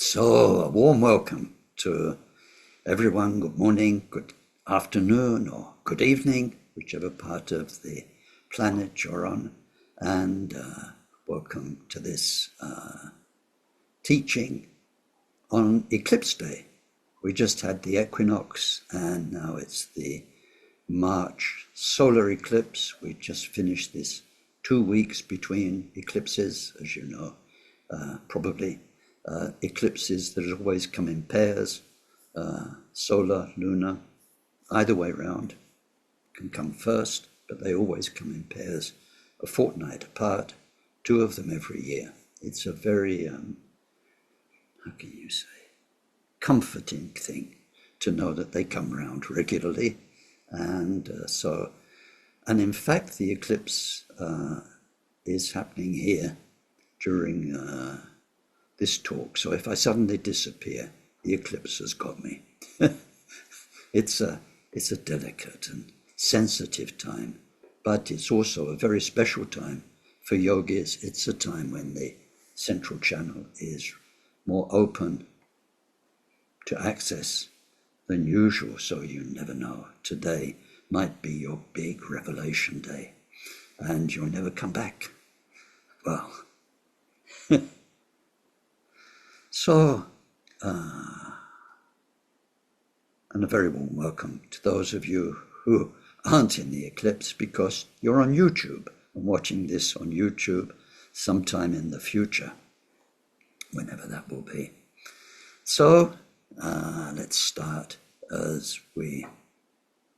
So, a warm welcome to everyone. Good morning, good afternoon, or good evening, whichever part of the planet you're on. And welcome to this teaching on Eclipse Day. We just had the equinox, and now it's the March solar eclipse. We just finished this 2 weeks between eclipses, as you know, probably. Eclipses that always come in pairs, solar, lunar, either way round, can come first, but they always come in pairs, a fortnight apart, 2 of them every year. It's a very, how can you say, comforting thing to know that they come round regularly. And and in fact, the eclipse is happening here during this talk. So if I suddenly disappear, the eclipse has got me. It's a delicate and sensitive time, but it's also a very special time for yogis. It's a time when the central channel is more open to access than usual, so you never know. Today might be your big revelation day, and you'll never come back. Well, so, and a very warm welcome to those of you who aren't in the eclipse, because you're on YouTube and watching this on YouTube sometime in the future, whenever that will be. So, let's start, as we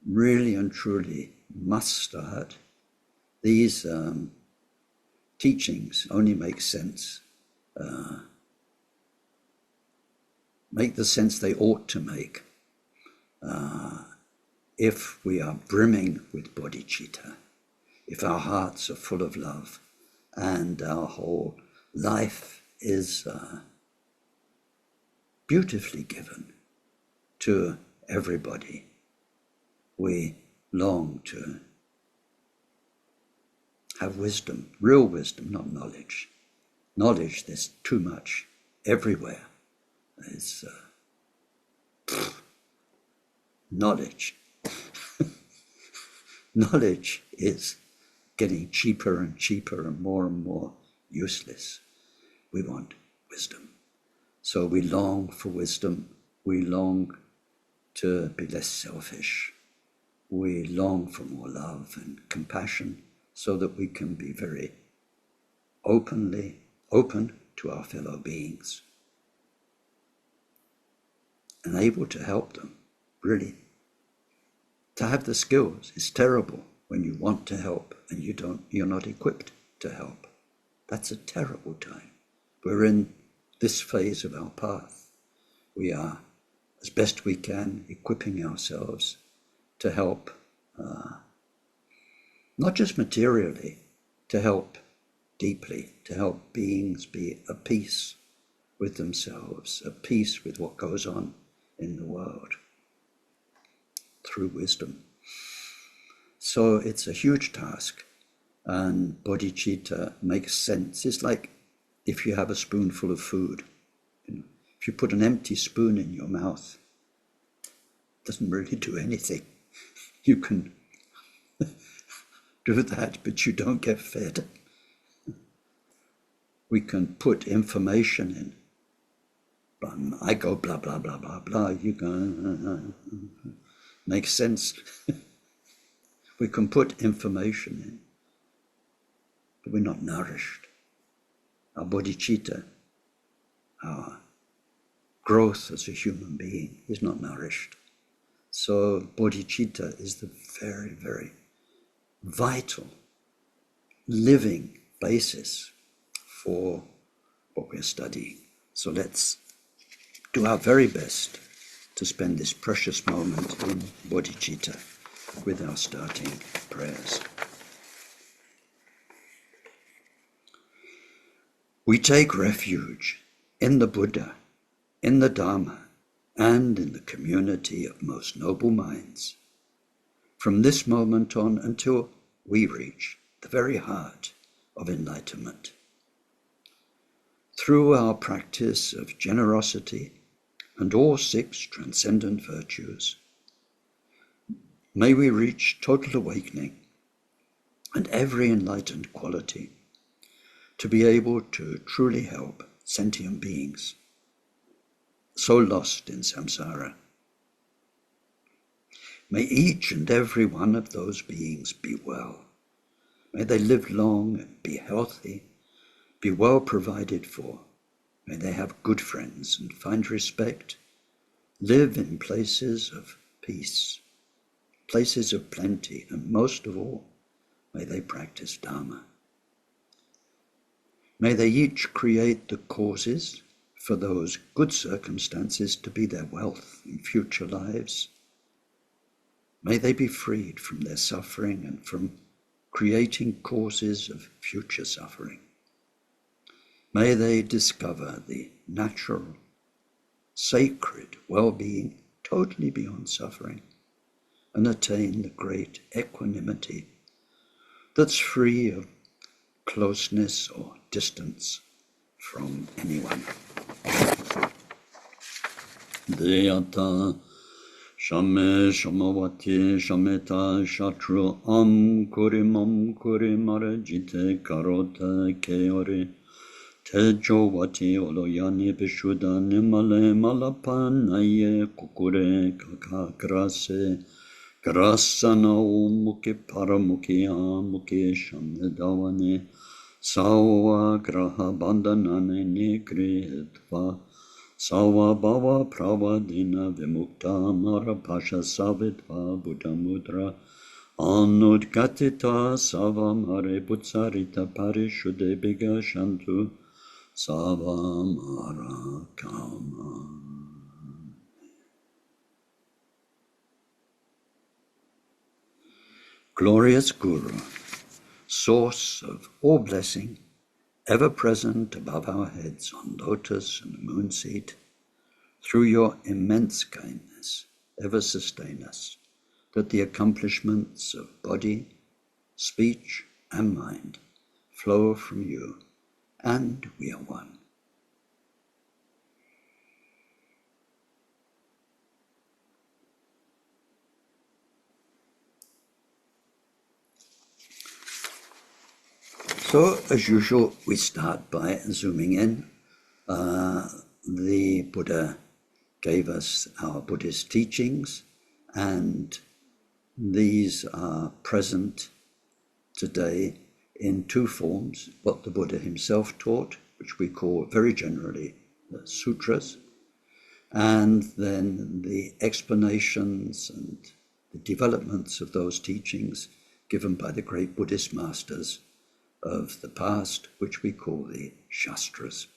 really and truly must start. These teachings only make sense, make the sense they ought to make, if we are brimming with bodhicitta, if our hearts are full of love, and our whole life is beautifully given to everybody. We long to have wisdom, real wisdom, not knowledge. Knowledge, there's too much everywhere. It's knowledge. Knowledge is getting cheaper and cheaper and more useless. We want wisdom. So we long for wisdom. We long to be less selfish. We long for more love and compassion, so that we can be very open to our fellow beings and able to help them, really. To have the skills is terrible when you want to help and you're not equipped to help. That's a terrible time. We're in this phase of our path. We are, as best we can, equipping ourselves to help, not just materially, to help deeply, to help beings be at peace with themselves, at peace with what goes on in the world, through wisdom. So it's a huge task, and bodhicitta makes sense. It's like if you have a spoonful of food. If you put an empty spoon in your mouth, it doesn't really do anything. You can do that, but you don't get fed. We can put information in. I go blah, blah, blah, blah, blah. You go, makes sense. We can put information in, but we're not nourished. Our bodhicitta, our growth as a human being, is not nourished. So bodhicitta is the very, very vital, living basis for what we're studying. So let's do our very best to spend this precious moment in bodhicitta with our starting prayers. We take refuge in the Buddha, in the Dharma, and in the community of most noble minds, from this moment on until we reach the very heart of enlightenment. through our practice of generosity and all 6 transcendent virtues, may we reach total awakening and every enlightened quality to be able to truly help sentient beings so lost in samsara. May each and every one of those beings be well. May they live long and be healthy, be well provided for. May they have good friends and find respect, live in places of peace, places of plenty, and most of all, may they practice Dharma. May they each create the causes for those good circumstances to be their wealth in future lives. May they be freed from their suffering and from creating causes of future suffering. May they discover the natural, sacred well-being totally beyond suffering and attain the great equanimity that's free of closeness or distance from anyone. Deyata Shame Shamavati Shameta Shatru Kurimam Kurimara Jite Karota Keori Tejo Wati Oloyani Bishuda Nimale Malapanaye Kukure Kakakrase Grasana Muki Paramuki Amuki Shamedavane Sawa Graha Bandanane Nigritva Sawa Bhava Pravadina Vimukta Mara Pasha Savitva Buddha Mudra Anudgatita Sava Mare Butsarita Parishude Biga Shantu Sava Mara Kama. Glorious Guru, source of all blessing, ever present above our heads on lotus and the moon seat, through your immense kindness, ever sustain us, that the accomplishments of body, speech, and mind flow from you, and we are one. So, as usual, we start by zooming in. The Buddha gave us our Buddhist teachings, and these are present today in 2 forms: what the Buddha himself taught, which we call very generally the sutras, and then the explanations and the developments of those teachings given by the great Buddhist masters of the past, which we call the Shastras.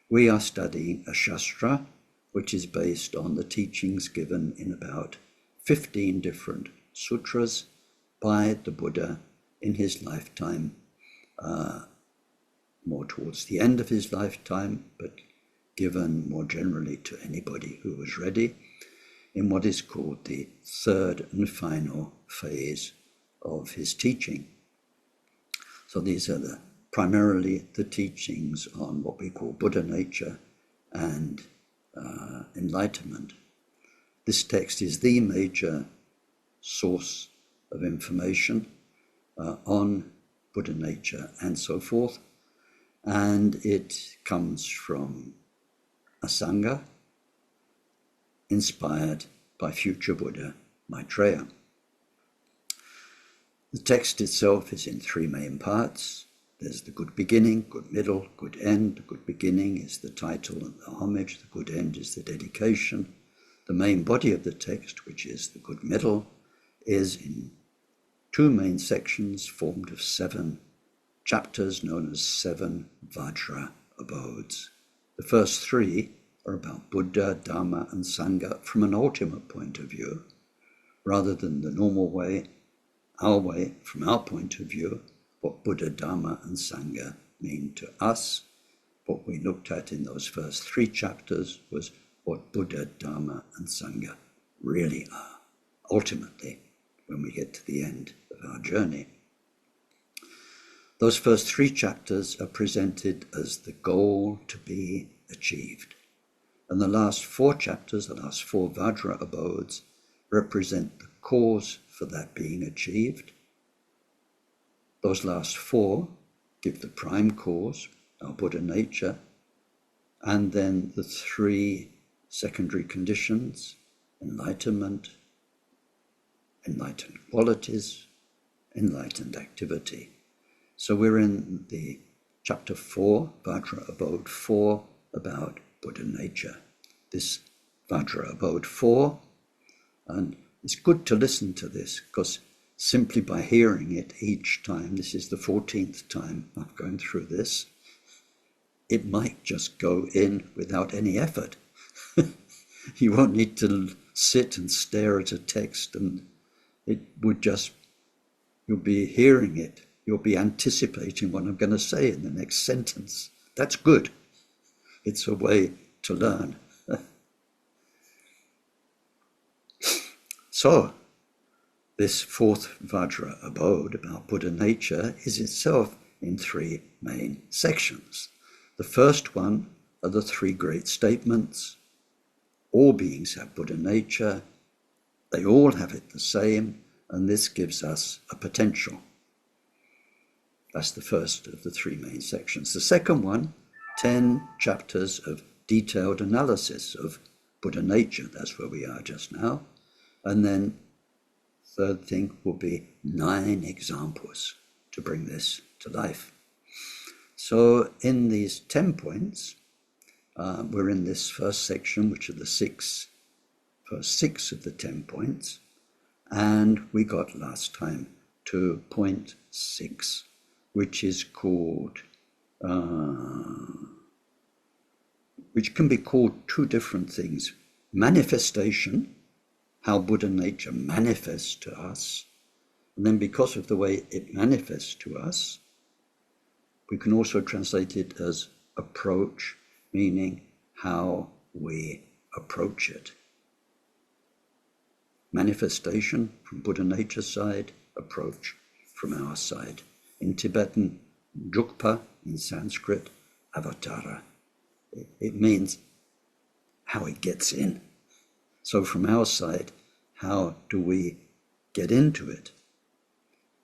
We are studying a Shastra which is based on the teachings given in about 15 different sutras by the Buddha in his lifetime, more towards the end of his lifetime, but given more generally to anybody who was ready, in what is called the 3rd and final phase of his teaching. So these are primarily the teachings on what we call Buddha nature and enlightenment. This text is the major source of information on Buddha nature and so forth, and it comes from Asanga, inspired by future Buddha Maitreya. The text itself is in 3 main parts. There's the good beginning, good middle, good end. The good beginning is the title and the homage. The good end is the dedication. The main body of the text, which is the good middle, is in 2 main sections formed of 7 chapters known as 7 Vajra abodes. The first 3 are about Buddha, Dharma, and Sangha from an ultimate point of view, rather than the normal way, our way, from our point of view, what Buddha, Dharma, and Sangha mean to us. What we looked at in those first 3 chapters was what Buddha, Dharma, and Sangha really are, ultimately, when we get to the end of our journey. Those first 3 chapters are presented as the goal to be achieved. And the last 4 chapters, the last 4 Vajra abodes, represent the cause for that being achieved. Those last 4 give the prime cause, our Buddha nature, and then the 3 secondary conditions: enlightenment, enlightened qualities, enlightened activity. So we're in the chapter 4, Vajra Abode 4, about Buddha nature. This Vajra Abode 4, and it's good to listen to this, because simply by hearing it each time, this is the 14th time I'm going through this, it might just go in without any effort. You won't need to sit and stare at a text, and it would just, you'll be hearing it. You'll be anticipating what I'm going to say in the next sentence. That's good. It's a way to learn. So, this 4th Vajra abode about Buddha nature is itself in 3 main sections. The first one are the 3 great statements. All beings have Buddha nature. They all have it the same, and this gives us a potential. That's the first of the 3 main sections. The second one, 10 chapters of detailed analysis of Buddha nature. That's where we are just now. And then third thing will be 9 examples to bring this to life. So in these 10 points, we're in this first section, which are the first 6 of the 10 points. And we got last time to point 6, which is called, which can be called 2 different things. Manifestation, how Buddha nature manifests to us. And then because of the way it manifests to us, we can also translate it as approach, meaning how we approach it. Manifestation from Buddha nature's side, approach from our side. In Tibetan, Jukpa, in Sanskrit, avatara. It means how it gets in. So from our side, how do we get into it?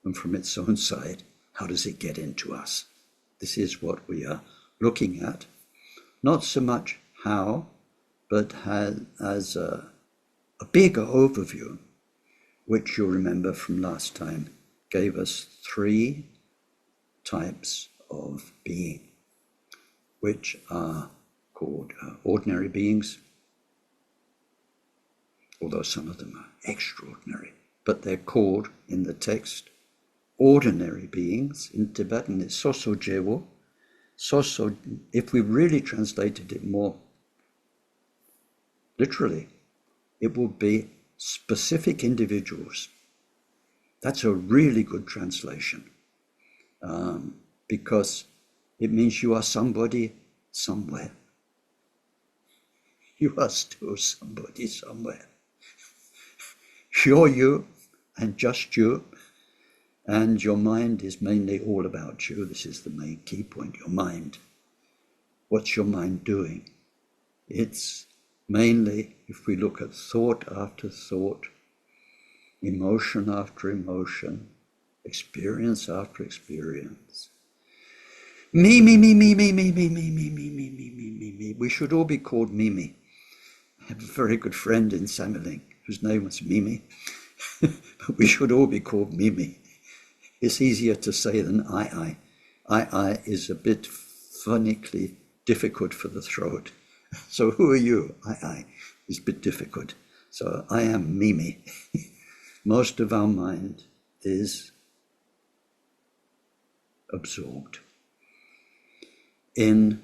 And from its own side, how does it get into us? This is what we are looking at. Not so much how, but as a bigger overview, which you'll remember from last time, gave us 3 types of being, which are called ordinary beings, although some of them are extraordinary, but they're called in the text ordinary beings. In Tibetan it's soso jewo. Soso, if we really translated it more literally, it would be specific individuals. That's a really good translation, because it means you are somebody somewhere. You are still somebody somewhere. You're you and just you, and your mind is mainly all about you. This is the main key point, your mind. What's your mind doing? It's mainly, if we look at thought after thought, emotion after emotion, experience after experience. Me. We should all be called Mimi. I have a very good friend in Samiling whose name was Mimi, but we should all be called Mimi. It's easier to say than I. I is a bit phonically difficult for the throat. So who are you? I is a bit difficult. So I am Mimi. Most of our mind is absorbed in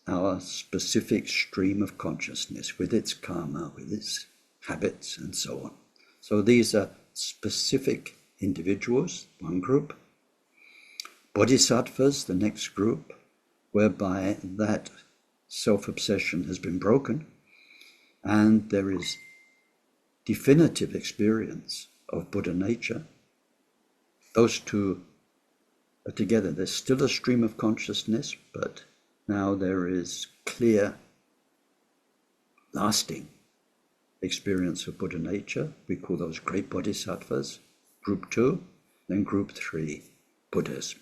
our specific stream of consciousness with its karma, with its habits and so on. So these are specific individuals, one group. Bodhisattvas, the next group, whereby that self-obsession has been broken and there is definitive experience of Buddha nature. Those 2 are together. There's still a stream of consciousness, but now there is clear, lasting experience of Buddha nature. We call those great bodhisattvas, group 2, then group 3, Buddhas.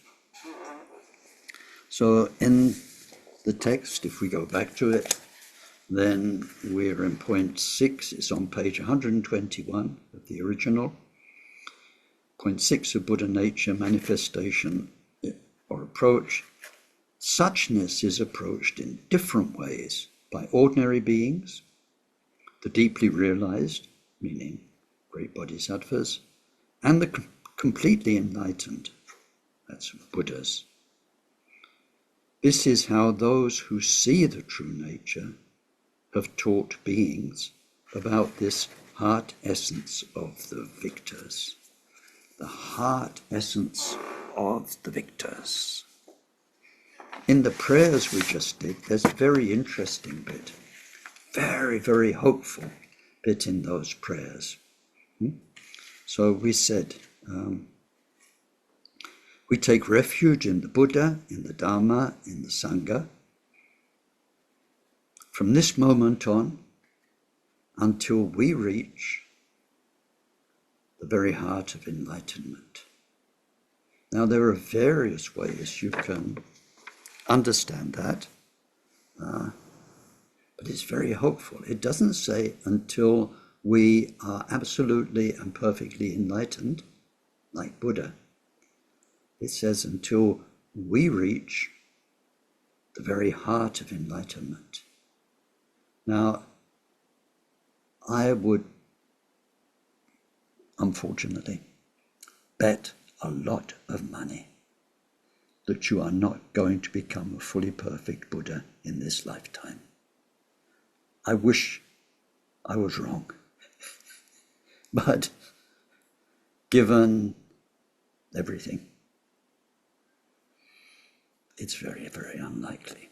So in the text, if we go back to it, then we're in point 6. It's on page 121 of the original. Point 6 of Buddha nature, manifestation or approach. Suchness is approached in different ways by ordinary beings, the deeply realized, meaning great bodhisattvas, and the completely enlightened, that's Buddhas. This is how those who see the true nature have taught beings about this heart essence of the victors. The heart essence of the victors. In the prayers we just did, there's a very interesting bit, very, very hopeful bit in those prayers. So we said, we take refuge in the Buddha, in the Dharma, in the Sangha. From this moment on, until we reach the very heart of enlightenment. Now, there are various ways you can understand that, but it's very hopeful. It doesn't say until we are absolutely and perfectly enlightened, like Buddha. It says until we reach the very heart of enlightenment. Now, I would, unfortunately, bet a lot of money that you are not going to become a fully perfect Buddha in this lifetime. I wish I was wrong. But given everything, it's very, very unlikely.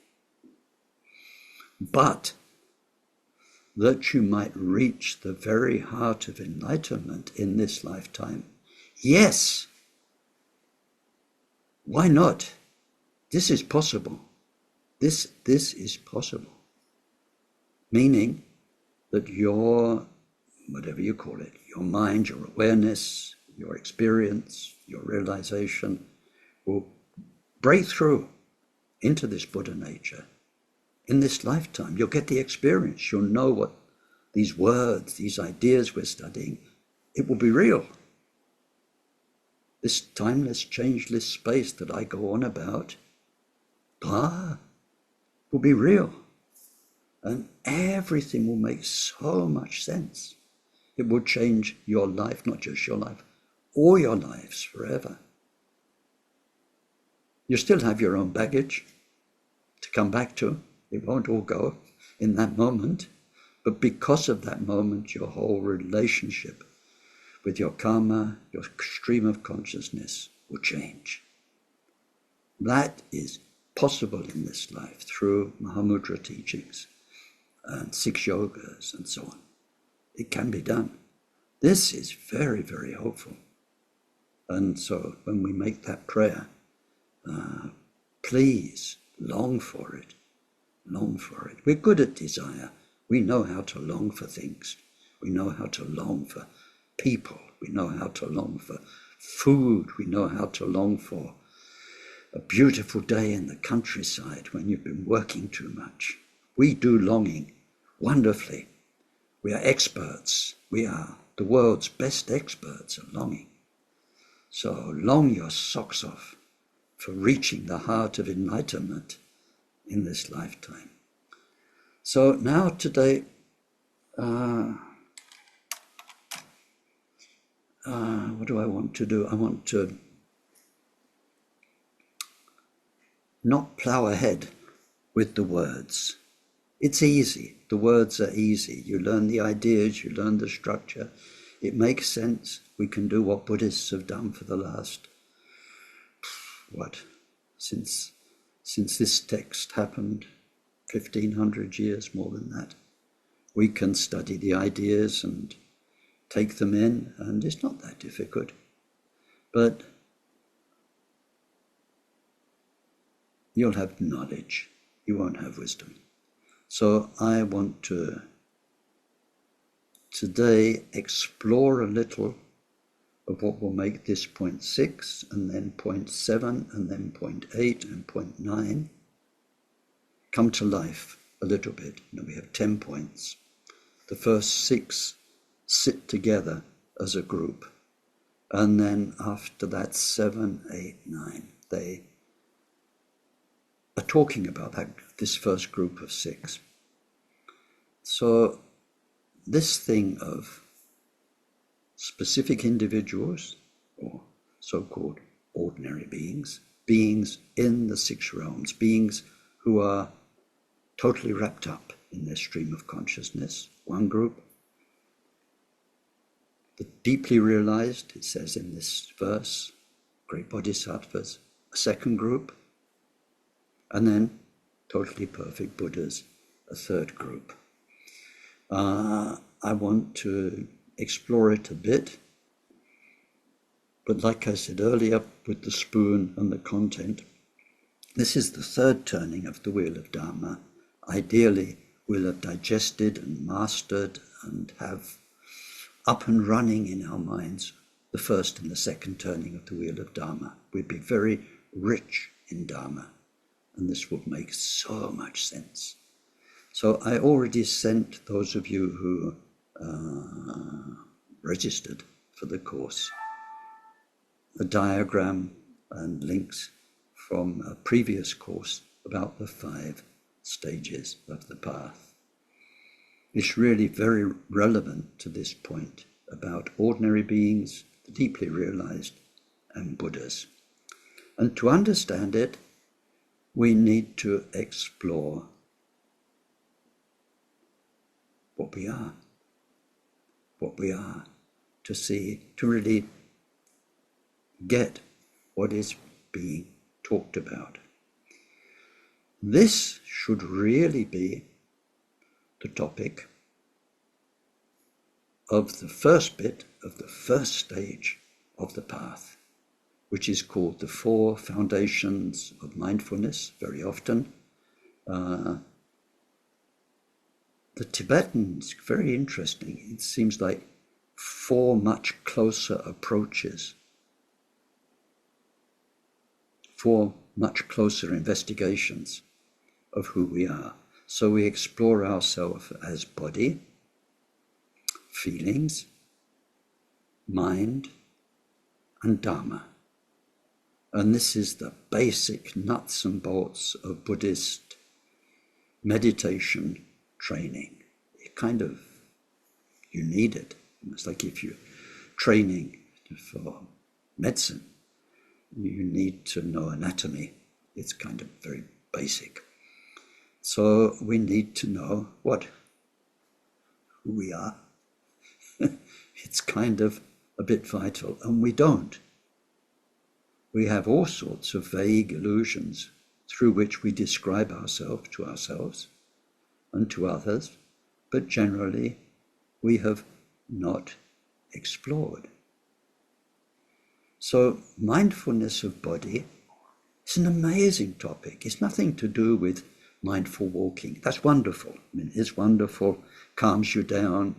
But that you might reach the very heart of enlightenment in this lifetime, yes. Why not? This is possible. This is possible. Meaning that your, whatever you call it, your mind, your awareness, your experience, your realization will break through into this Buddha nature. In this lifetime, you'll get the experience. You'll know what these words, these ideas we're studying, it will be real. This timeless, changeless space that I go on about, will be real. And everything will make so much sense. It will change your life, not just your life, all your lives forever. You still have your own baggage to come back to. It won't all go in that moment. But because of that moment, your whole relationship with your karma, your stream of consciousness will change. That is possible in this life through Mahamudra teachings and 6 yogas and so on. It can be done. This is very, very hopeful. And so when we make that prayer, please long for it. Long for it. We're good at desire. We know how to long for things. We know how to long for people. We know how to long for food. We know how to long for a beautiful day in the countryside when you've been working too much. We do longing wonderfully. We are experts. We are the world's best experts at longing. So long your socks off for reaching the heart of enlightenment in this lifetime. So now today, what do I want to do? I want to not plow ahead with the words. It's easy. The words are easy. You learn the ideas, you learn the structure. It makes sense. We can do what Buddhists have done for the last, since this text happened, 1500 years, more than that. We can study the ideas and take them in, and it's not that difficult. But you'll have knowledge. You won't have wisdom. So I want to today explore a little of what will make this point 6, and then point 7, and then point 8, and point 9 come to life a little bit. We have 10 points. The first 6 sit together as a group. And then after that, 7, 8, 9, they are talking about this first group of 6. So this thing of specific individuals, or so-called ordinary beings, beings in the 6 realms, beings who are totally wrapped up in their stream of consciousness, one group. The deeply realized, it says in this verse, great bodhisattvas, a second group, and then totally perfect Buddhas, a third group. I want to explore it a bit, but like I said earlier, with the spoon and the content, this is the third turning of the wheel of Dharma. Ideally, we'll have digested and mastered and have up and running in our minds the first and the second turning of the wheel of Dharma. We'd be very rich in Dharma, and this would make so much sense. So I already sent those of you who registered for the course a diagram and links from a previous course about the 5 stages of the path. It's really very relevant to this point about ordinary beings, the deeply realized, and Buddhas. And to understand it, we need to explore what we are, to see, to really get what is being talked about. This should really be the topic of the first bit of the first stage of the path, which is called the 4 foundations of mindfulness very often. The Tibetans, very interesting, it seems like 4 much closer approaches, 4 much closer investigations of who we are. So we explore ourselves as body, feelings, mind, and Dharma. And this is the basic nuts and bolts of Buddhist meditation training. You need it. It's like if you're training for medicine, you need to know anatomy. It's kind of very basic. So we need to know who we are. It's kind of a bit vital, and we don't. We have all sorts of vague illusions through which we describe ourselves to ourselves and to others, but generally we have not explored. So mindfulness of body is an amazing topic. It's nothing to do with mindful walking. That's wonderful. It's wonderful, calms you down,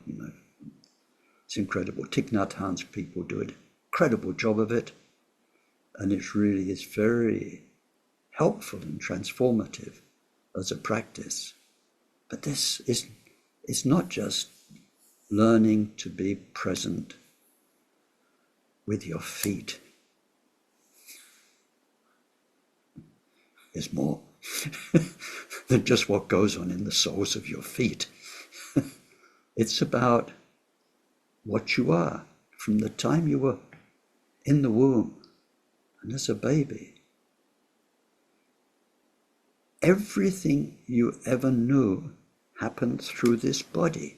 It's incredible. Thich Nhat Hanh's people do an incredible job of it, and it really is very helpful and transformative as a practice. But this is not just learning to be present with your feet. There's more than just what goes on in the soles of your feet. It's about what you are from the time you were in the womb and as a baby. Everything you ever knew happened through this body.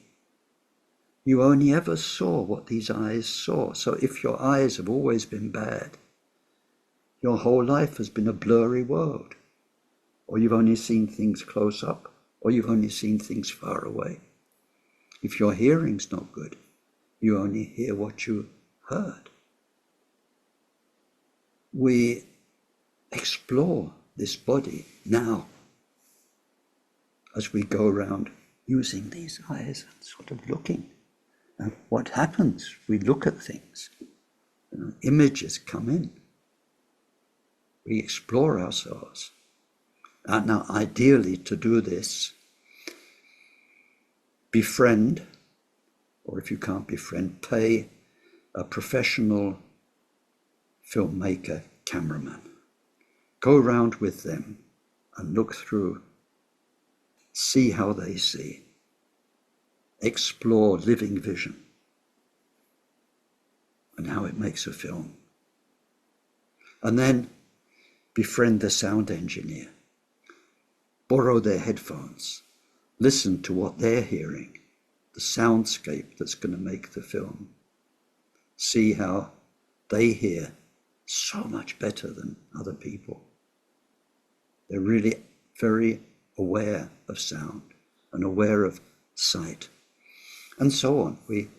You only ever saw what these eyes saw. So if your eyes have always been bad, your whole life has been a blurry world. Or you've only seen things close up, or you've only seen things far away. If your hearing's not good, you only hear what you heard. We explore this body now, as we go around using these eyes and sort of looking at what happens. We look at things, images come in. We explore ourselves. Now, ideally, to do this, befriend, or if you can't befriend, pay a professional filmmaker, cameraman. Go around with them and look through, see how they see, explore living vision and how it makes a film. And then befriend the sound engineer. Borrow their headphones. Listen to what they're hearing, the soundscape that's going to make the film. See how they hear so much better than other people. They're really very aware of sound and aware of sight, and so on. We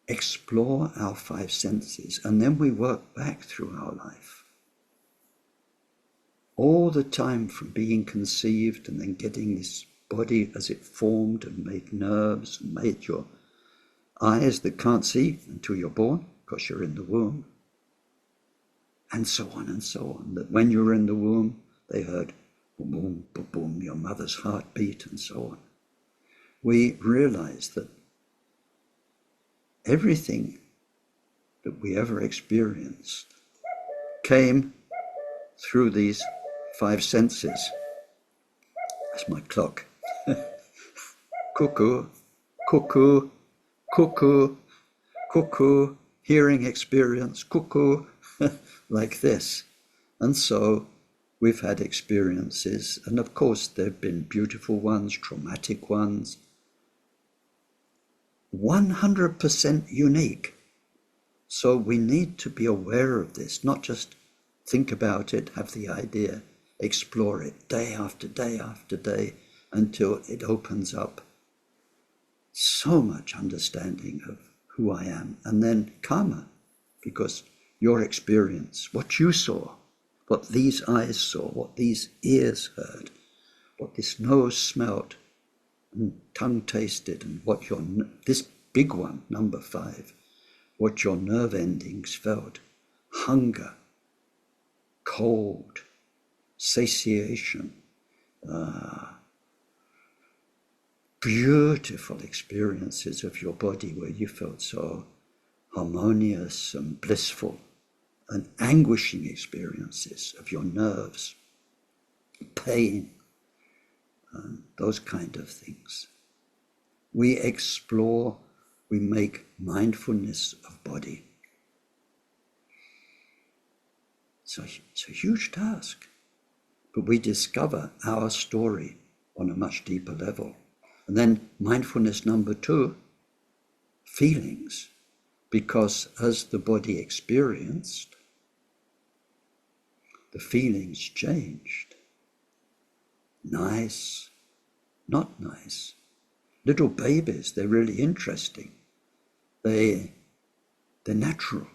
explore our five senses, and then we work back through our life. All the time from being conceived and then getting this body as it formed and made nerves and made your eyes that can't see until you're born because you're in the womb, and so on and so on. That when you were in the womb, they heard boom, boom, boom, boom, your mother's heartbeat and so on. We realize that everything that we ever experienced came through these five senses. That's my clock. Cuckoo, cuckoo, cuckoo, cuckoo, hearing experience, cuckoo, like this. And so we've had experiences, and of course there have been beautiful ones, traumatic ones, 100% unique. So we need to be aware of this, not just think about it, have the idea, explore it day after day after day until it opens up so much understanding of who I am. And then karma, because your experience, what you saw, what these eyes saw, what these ears heard, what this nose smelled and tongue tasted, and what this big one, number 5, what your nerve endings felt, hunger, cold, satiation, beautiful experiences of your body where you felt so harmonious and blissful, and anguishing experiences of your nerves, pain, and those kind of things. We explore, we make mindfulness of body. So it's a huge task, but we discover our story on a much deeper level. And then mindfulness number 2, feelings, because as the body experienced, the feelings changed. Nice, not nice. Little babies, they're really interesting. They're natural.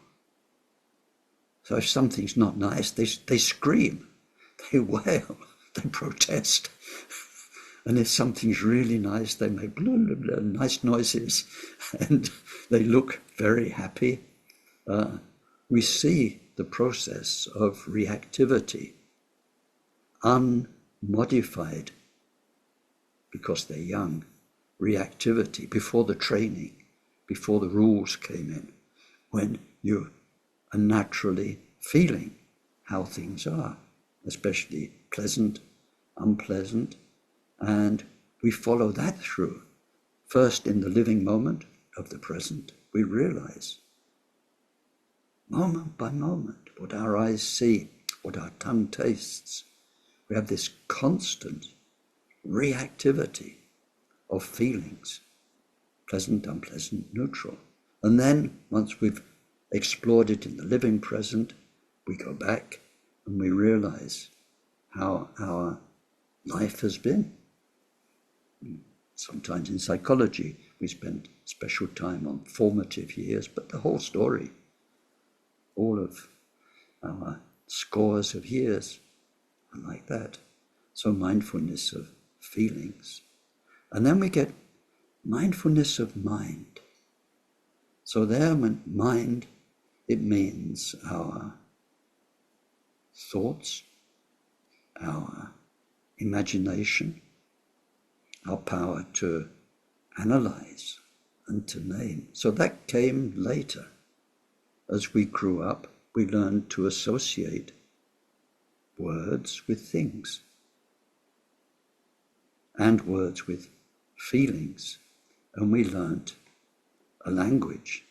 So if something's not nice, they scream, they wail, they protest. And if something's really nice, they make blah, blah, blah, nice noises, and they look very happy. We see the process of reactivity, unmodified, because they're young, reactivity before the training, before the rules came in, when you are naturally feeling how things are, especially pleasant, unpleasant, and we follow that through. First, in the living moment of the present, we realize, moment by moment, what our eyes see, what our tongue tastes. We have this constant reactivity of feelings, pleasant, unpleasant, neutral. And then, once we've explored it in the living present, we go back and we realize how our life has been. Sometimes in psychology, we spend special time on formative years, but the whole story, all of our scores of years, and like that. So mindfulness of feelings. And then we get mindfulness of mind. So there, mind, it means our thoughts, our imagination, our power to analyze and to name. So that came later. As we grew up, we learned to associate words with things and words with feelings. And we learned a language.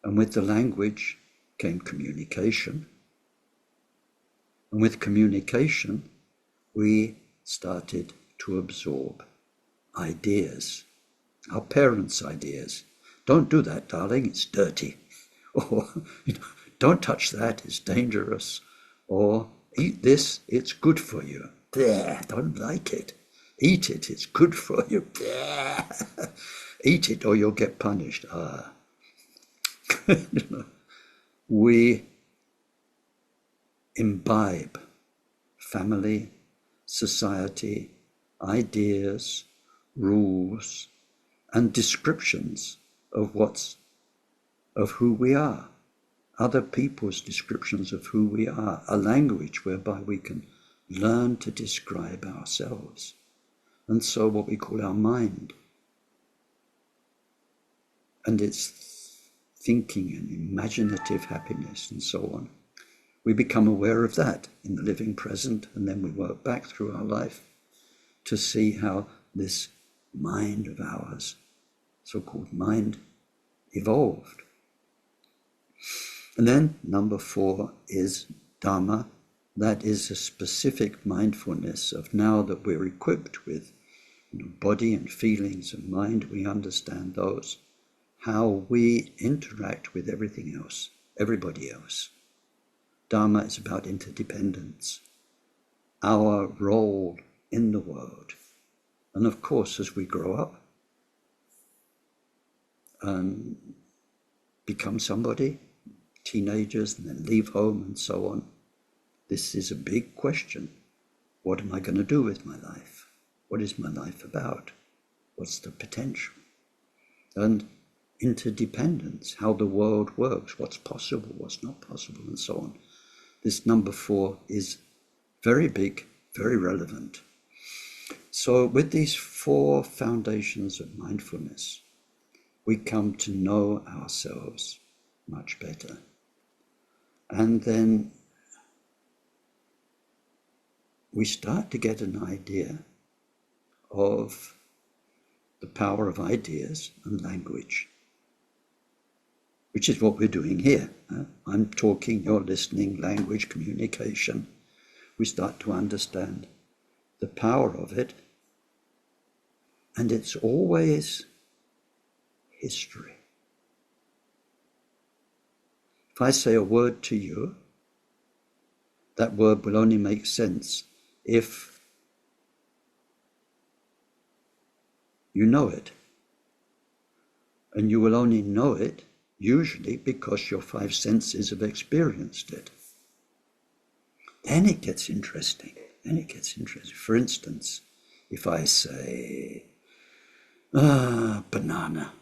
And with the language came communication. And with communication, we started to absorb ideas, our parents' ideas. Don't do that, darling, it's dirty. Or, don't touch that, it's dangerous. Or, eat this, it's good for you. Bleh, don't like it. Eat it, it's good for you. Bleh. Eat it or you'll get punished. We imbibe family, society, ideas, rules, and descriptions of who we are, other people's descriptions of who we are, a language whereby we can learn to describe ourselves. And so what we call our mind, and its thinking and imaginative happiness and so on. We become aware of that in the living present, and then we work back through our life to see how this mind of ours, so-called mind, evolved. And then number 4 is Dharma. That is a specific mindfulness of, now that we're equipped with body and feelings and mind, we understand those, how we interact with everything else, everybody else. Dharma is about interdependence, our role in the world. And of course, as we grow up and become somebody, teenagers, and then leave home and so on, this is a big question. What am I going to do with my life? What is my life about? What's the potential? And interdependence, how the world works, what's possible, what's not possible, and so on. This number 4 is very big, very relevant. So with these 4 foundations of mindfulness, we come to know ourselves much better. And then we start to get an idea of the power of ideas and language, which is what we're doing here. I'm talking, you're listening, language, communication. We start to understand the power of it, and it's always history. If I say a word to you, that word will only make sense if you know it. And you will only know it usually because your 5 senses have experienced it. Then it gets interesting. For instance, if I say, banana.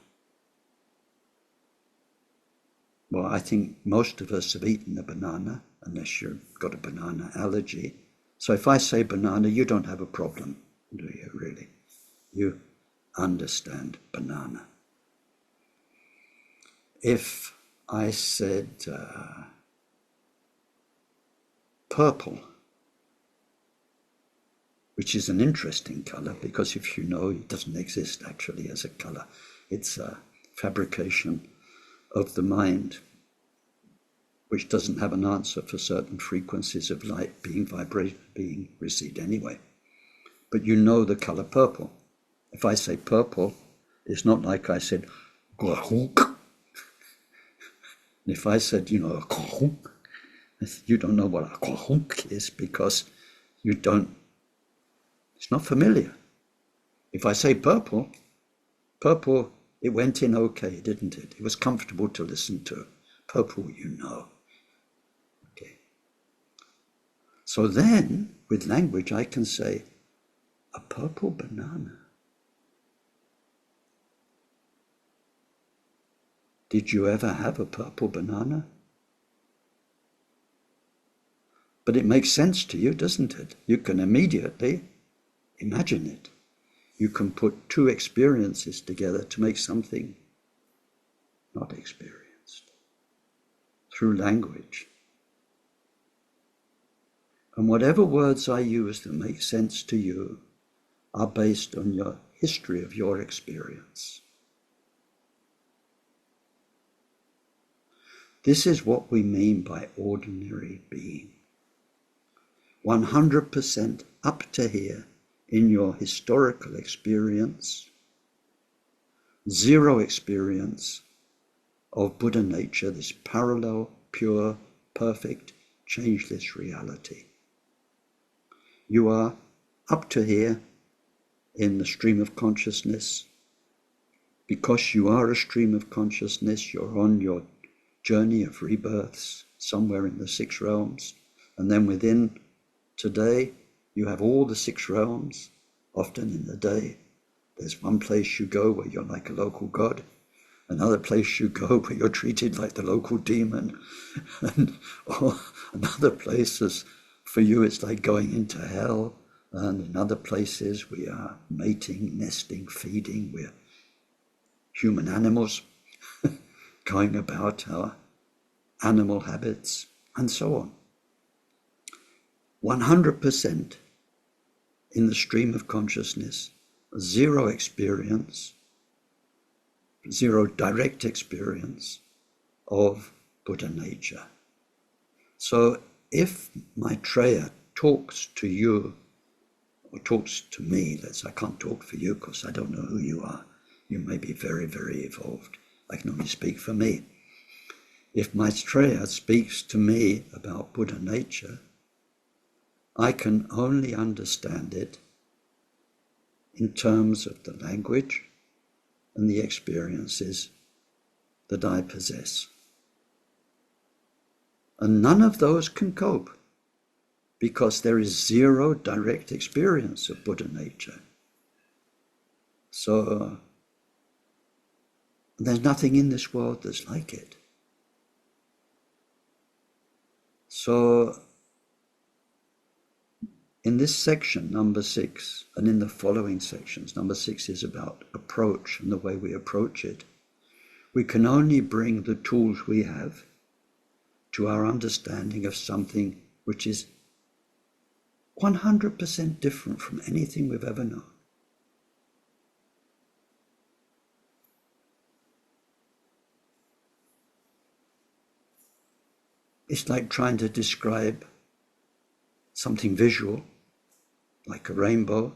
Well, I think most of us have eaten a banana, unless you've got a banana allergy. So if I say banana, you don't have a problem, do you, really? You understand banana. If I said purple, which is an interesting color, because if you know, it doesn't exist actually as a color. It's a fabrication of the mind, which doesn't have an answer for certain frequencies of light being vibrated, being received anyway. But you know the color purple. If I say purple, it's not like I said kahunk. If I said, kahunk, you don't know what a kahunk is because you don't, it's not familiar. If I say purple, it went in okay, didn't it? It was comfortable to listen to. Purple, you know. Okay. So then, with language, I can say, a purple banana. Did you ever have a purple banana? But it makes sense to you, doesn't it? You can immediately imagine it. You can put two experiences together to make something not experienced through language. And whatever words I use that make sense to you are based on your history of your experience. This is what we mean by ordinary being. 100% up to here in your historical experience, zero experience of Buddha nature, this parallel, pure, perfect, changeless reality. You are up to here in the stream of consciousness. Because you are a stream of consciousness, you're on your journey of rebirths somewhere in the six realms. And then within today, you have all the six realms. Often in the day, there's one place you go where you're like a local god, another place you go where you're treated like the local demon, and or another places for you it's like going into hell, and in other places we are mating, nesting, feeding, we're human animals going about our animal habits, and so on. 100% in the stream of consciousness, zero experience, zero direct experience of Buddha nature. So if Maitreya talks to you, or talks to me, I can't talk for you because I don't know who you are. You may be very, very evolved. I can only speak for me. If Maitreya speaks to me about Buddha nature, I can only understand it in terms of the language and the experiences that I possess. And none of those can cope because there is zero direct experience of Buddha nature. So there's nothing in this world that's like it. So in this section, number 6, and in the following sections, number 6 is about approach and the way we approach it. We can only bring the tools we have to our understanding of something which is 100% different from anything we've ever known. It's like trying to describe something visual, like a rainbow,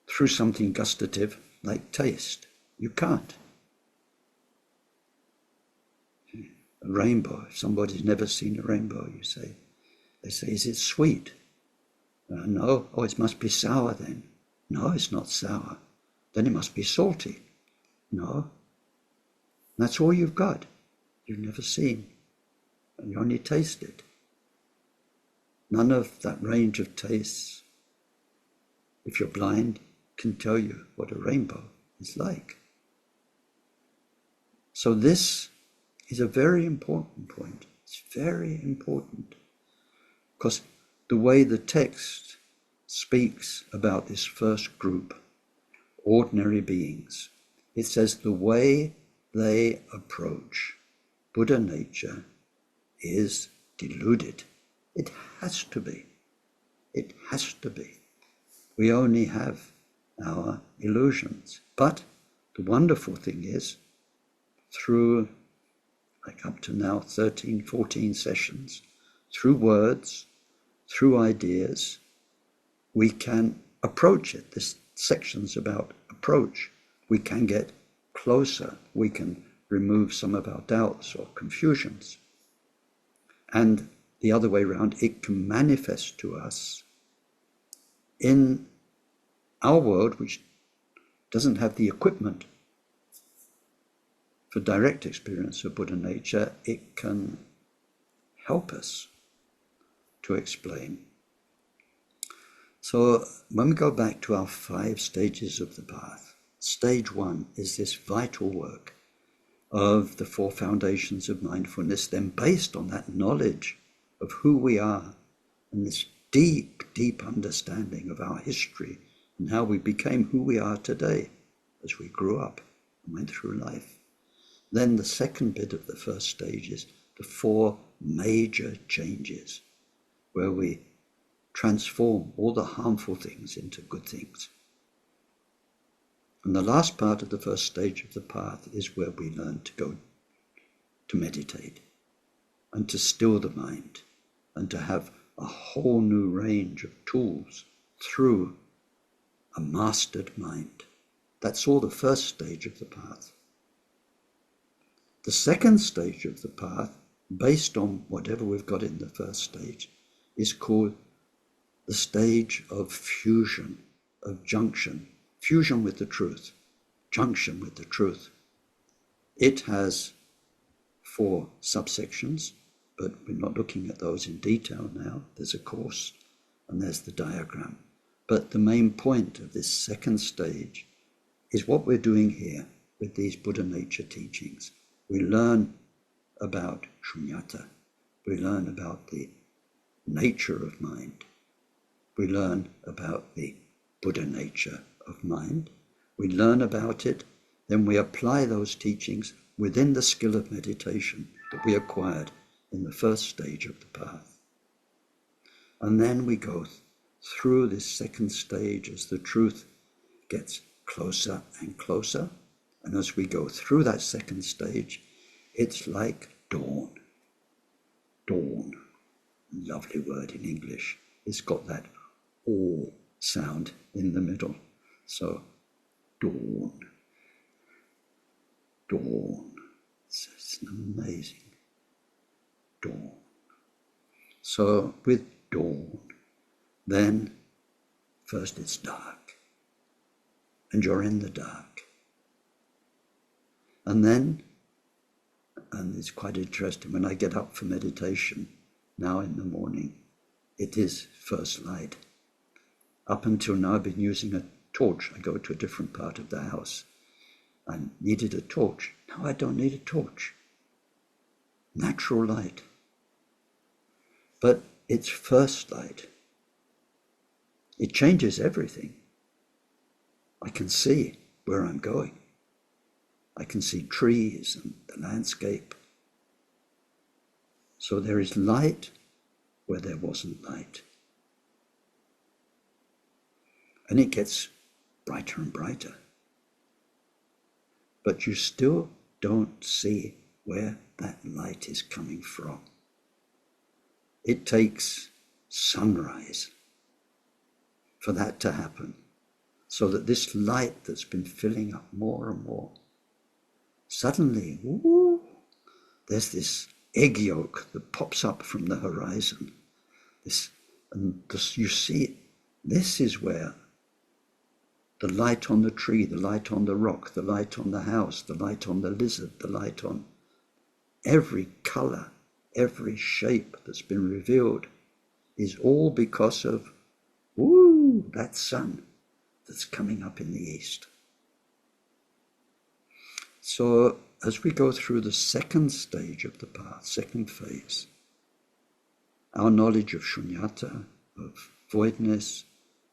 through something gustative, like taste. You can't. A rainbow, if somebody's never seen a rainbow, they say, is it sweet? No. Oh, it must be sour then. No, it's not sour. Then it must be salty. No. That's all you've got. You've never seen, and you only taste it. None of that range of tastes, if you're blind, can tell you what a rainbow is like. So this is a very important point. It's very important because the way the text speaks about this first group, ordinary beings, it says the way they approach Buddha nature is deluded. It has to be. It has to be. We only have our illusions. But the wonderful thing is, through, like up to now, 13, 14 sessions, through words, through ideas, we can approach it. This section's about approach. We can get closer. We can remove some of our doubts or confusions. And the other way around, it can manifest to us in our world, which doesn't have the equipment for direct experience of Buddha nature. It can help us to explain. So when we go back to our 5 stages of the path, stage 1 is this vital work of the 4 foundations of mindfulness, then based on that knowledge of who we are and this deep, deep understanding of our history and how we became who we are today as we grew up and went through life. Then the second bit of the first stage is the 4 major changes, where we transform all the harmful things into good things. And the last part of the first stage of the path is where we learn to go to meditate and to still the mind and to have a whole new range of tools through a mastered mind. That's all the first stage of the path. The second stage of the path, based on whatever we've got in the first stage, is called the stage of fusion, of junction. Fusion with the truth, junction with the truth. It has 4 subsections, but we're not looking at those in detail now. There's a course and there's the diagram. But the main point of this second stage is what we're doing here with these Buddha nature teachings. We learn about shunyata. We learn about the nature of mind. We learn about the Buddha nature of mind. We learn about it, then we apply those teachings within the skill of meditation that we acquired in the first stage of the path. And then we go through this second stage as the truth gets closer and closer. And as we go through that second stage, it's like dawn. Dawn, lovely word in English. It's got that all sound in the middle. So, dawn, dawn. It's an amazing dawn. So, with dawn, then first it's dark, and you're in the dark. And then, and it's quite interesting, when I get up for meditation now in the morning, it is first light. Up until now, I've been using a torch. I go to a different part of the house. I needed a torch. Now I don't need a torch. Natural light. But it's first light. It changes everything. I can see where I'm going. I can see trees and the landscape. So there is light where there wasn't light. And it gets brighter and brighter. But you still don't see where that light is coming from. It takes sunrise for that to happen, so that this light that's been filling up more and more, suddenly, there's this egg yolk that pops up from the horizon. You see it. This is where the light on the tree, the light on the rock, the light on the house, the light on the lizard, the light on every color, every shape that's been revealed is all because of, that sun that's coming up in the east. So as we go through the second stage of the path, second phase, our knowledge of shunyata, of voidness,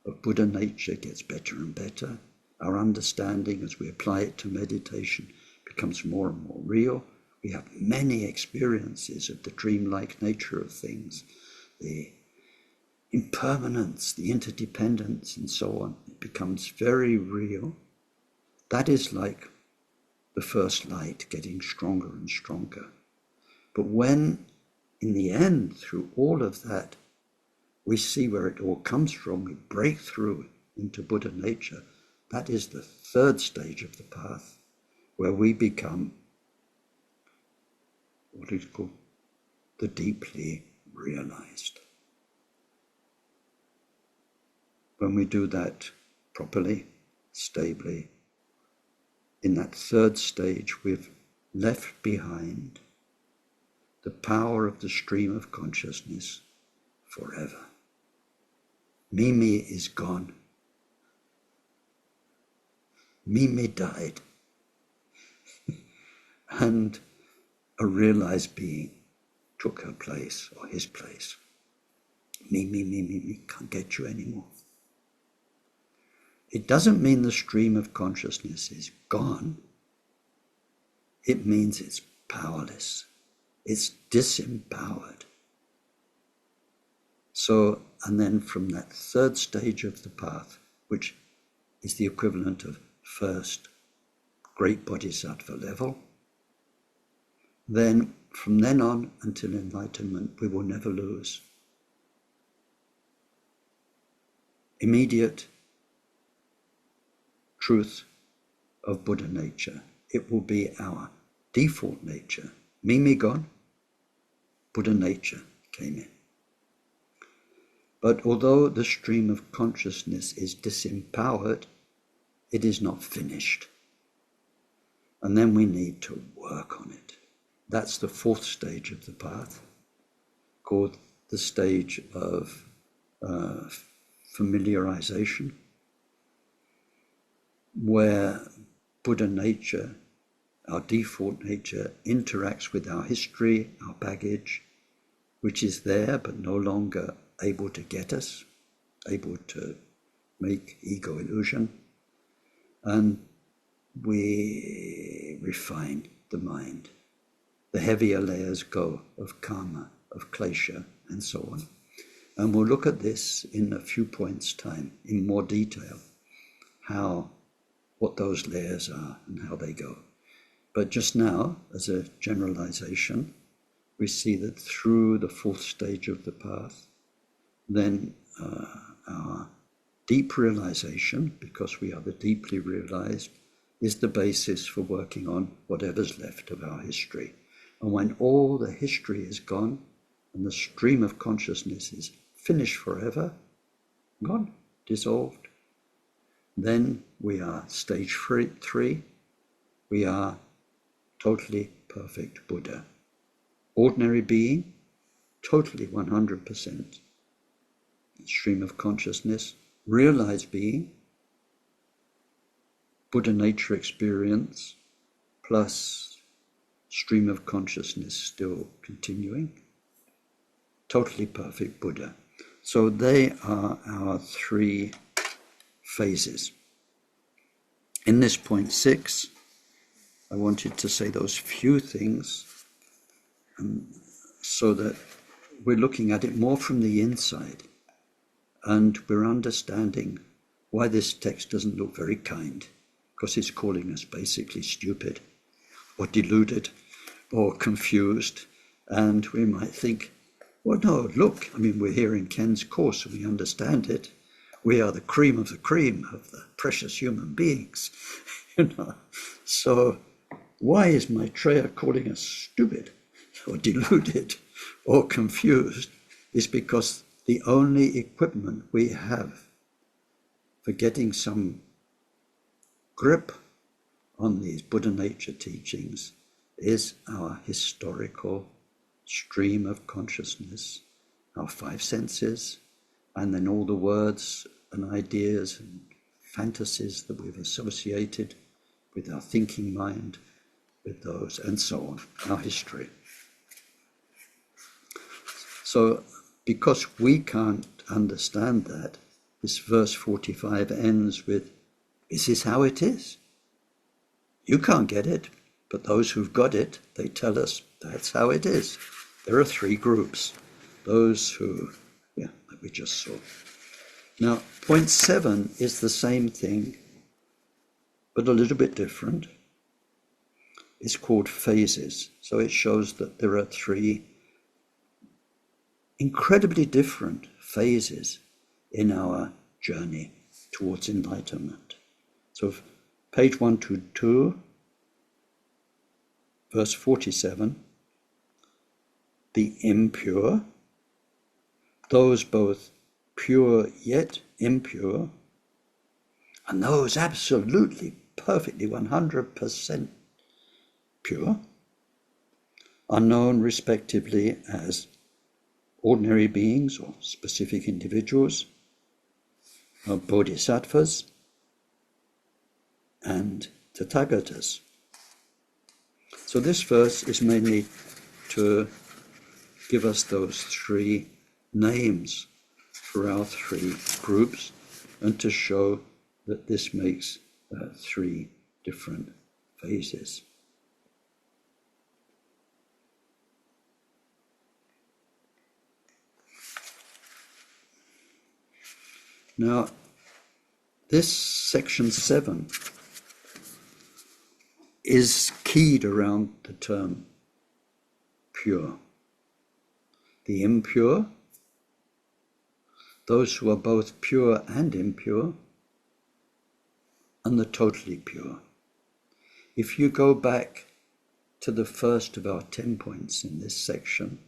of Buddha nature gets better and better. Our understanding as we apply it to meditation becomes more and more real. We have many experiences of the dreamlike nature of things, the impermanence, the interdependence, and so on. It becomes very real. That is like the first light getting stronger and stronger. But when, in the end, through all of that, we see where it all comes from, we break through into Buddha nature, that is the third stage of the path, where we become what is called the deeply realized. When we do that properly, stably, in that third stage, we've left behind the power of the stream of consciousness forever. Me is gone. Me died. And a realized being took her place or his place. Me, can't get you anymore. It doesn't mean the stream of consciousness is gone. It means it's powerless. It's disempowered. So, and then from that third stage of the path, which is the equivalent of first great bodhisattva level, then from then on until enlightenment, we will never lose immediate truth of Buddha nature. It will be our default nature. Me gone, Buddha nature came in. But although the stream of consciousness is disempowered, it is not finished. And then we need to work on it. That's the fourth stage of the path, called the stage of familiarization, where Buddha nature, our default nature, interacts with our history, our baggage, which is there but no longer able to get us, able to make ego illusion, and we refine the mind. The heavier layers go of karma, of klesha, and so on. And we'll look at this in a few points' time in more detail, what those layers are and how they go. But just now, as a generalization, we see that through the fourth stage of the path, then our deep realization, because we are the deeply realized, is the basis for working on whatever's left of our history. And when all the history is gone and the stream of consciousness is finished forever, gone, dissolved, then we are stage 3. We are totally perfect Buddha. Ordinary being, totally 100%. Stream of consciousness, realized being, Buddha nature experience, plus stream of consciousness still continuing, totally perfect Buddha. So they are our three phases. In this point 6, I wanted to say those few things so that we're looking at it more from the inside, and we're understanding why this text doesn't look very kind, because it's calling us basically stupid or deluded or confused. And we might think, well, no, look, I mean, we're here in Ken's course and we understand it. We are the cream of the precious human beings, So why is Maitreya calling us stupid or deluded or confused? Is because the only equipment we have for getting some grip on these Buddha nature teachings is our historical stream of consciousness, our 5 senses, and then all the words and ideas and fantasies that we've associated with our thinking mind, with those, and so on, our history. So, because we can't understand that, this verse 45 ends with, this is how it is. You can't get it, but those who've got it, they tell us that's how it is. There are 3 groups. Those who, like we just saw. Now, point 7 is the same thing, but a little bit different. It's called phases. So it shows that there are 3 incredibly different phases in our journey towards enlightenment. So page 122, verse 47, the impure, those both pure yet impure, and those absolutely, perfectly, 100% pure, are known respectively as ordinary beings or specific individuals, bodhisattvas, and tathagatas. So this verse is mainly to give us those three names for our three groups and to show that this makes three different phases. Now, this section 7 is keyed around the term pure. The impure, those who are both pure and impure, and the totally pure. If you go back to the first of our 10 points in this section,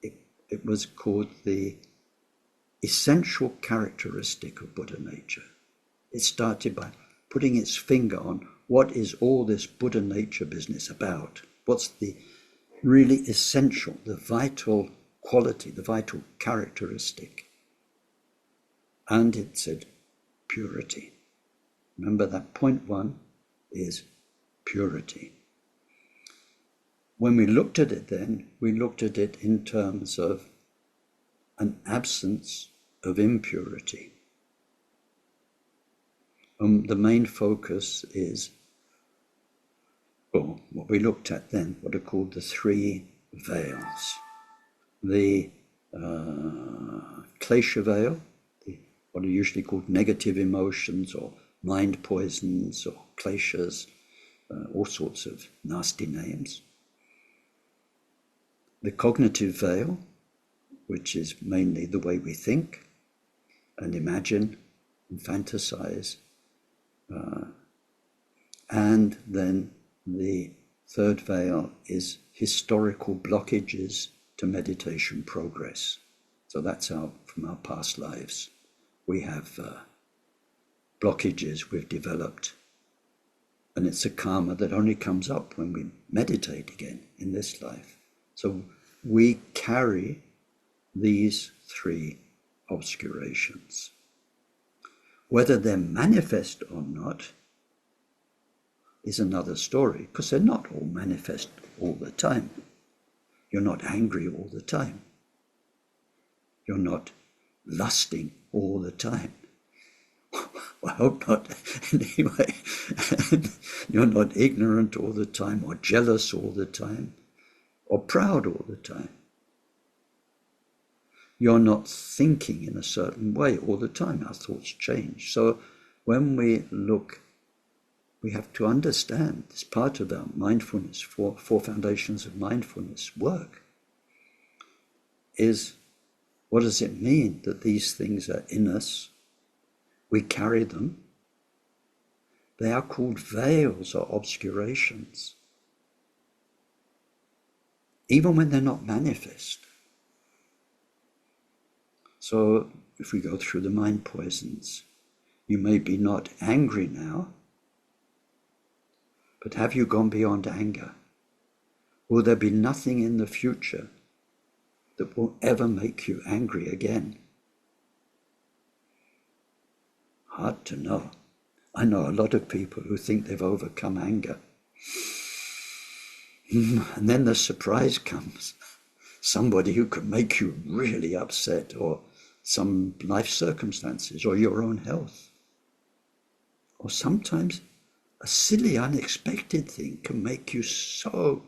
it was called the essential characteristic of Buddha nature. It started by putting its finger on what is all this Buddha nature business about? What's the really essential, the vital quality, the vital characteristic? And it said purity. Remember that point 1 is purity. When we looked at it then, we looked at it in terms of an absence of impurity. The main focus is, what we looked at then, what are called the three veils. The klesha veil, what are usually called negative emotions or mind poisons or kleshas, all sorts of nasty names. The cognitive veil, which is mainly the way we think and imagine and fantasize. And then the third veil is historical blockages to meditation progress. So that's from our past lives. We have blockages we've developed, and it's a karma that only comes up when we meditate again in this life. So we carry these three obscurations. Whether they're manifest or not is another story, because they're not all manifest all the time. You're not angry all the time. You're not lusting all the time. I hope not, anyway. You're not ignorant all the time, or jealous all the time, or proud all the time. You're not thinking in a certain way all the time. Our thoughts change. So when we look, we have to understand this part of our mindfulness, four foundations of mindfulness work, is what does it mean that these things are in us? We carry them. They are called veils or obscurations, even when they're not manifest. So if we go through the mind poisons, you may be not angry now, but have you gone beyond anger? Will there be nothing in the future that will ever make you angry again? Hard to know. I know a lot of people who think they've overcome anger. And then the surprise comes. Somebody who could make you really upset, or some life circumstances, or your own health. Or sometimes a silly, unexpected thing can make you so...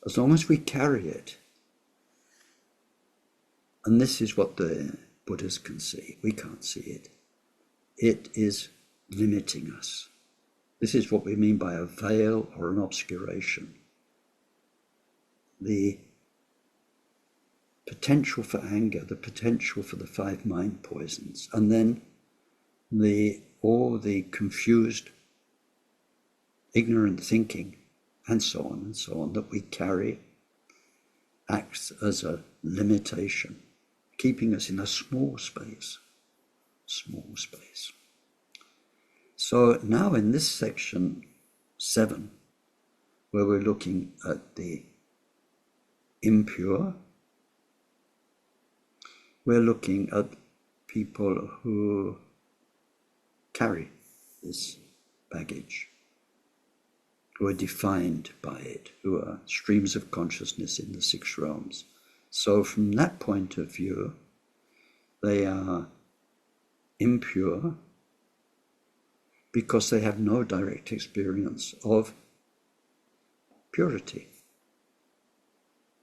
As long as we carry it, and this is what the Buddhas can see, we can't see it. It is limiting us. This is what we mean by a veil or an obscuration. The potential for anger, the potential for the 5 mind poisons, and then all the confused, ignorant thinking, and so on, that we carry, acts as a limitation, keeping us in a small space. So now in this section 7, where we're looking at the impure, we're looking at people who carry this baggage, who are defined by it, who are streams of consciousness in the six realms. So from that point of view, they are impure because they have no direct experience of purity,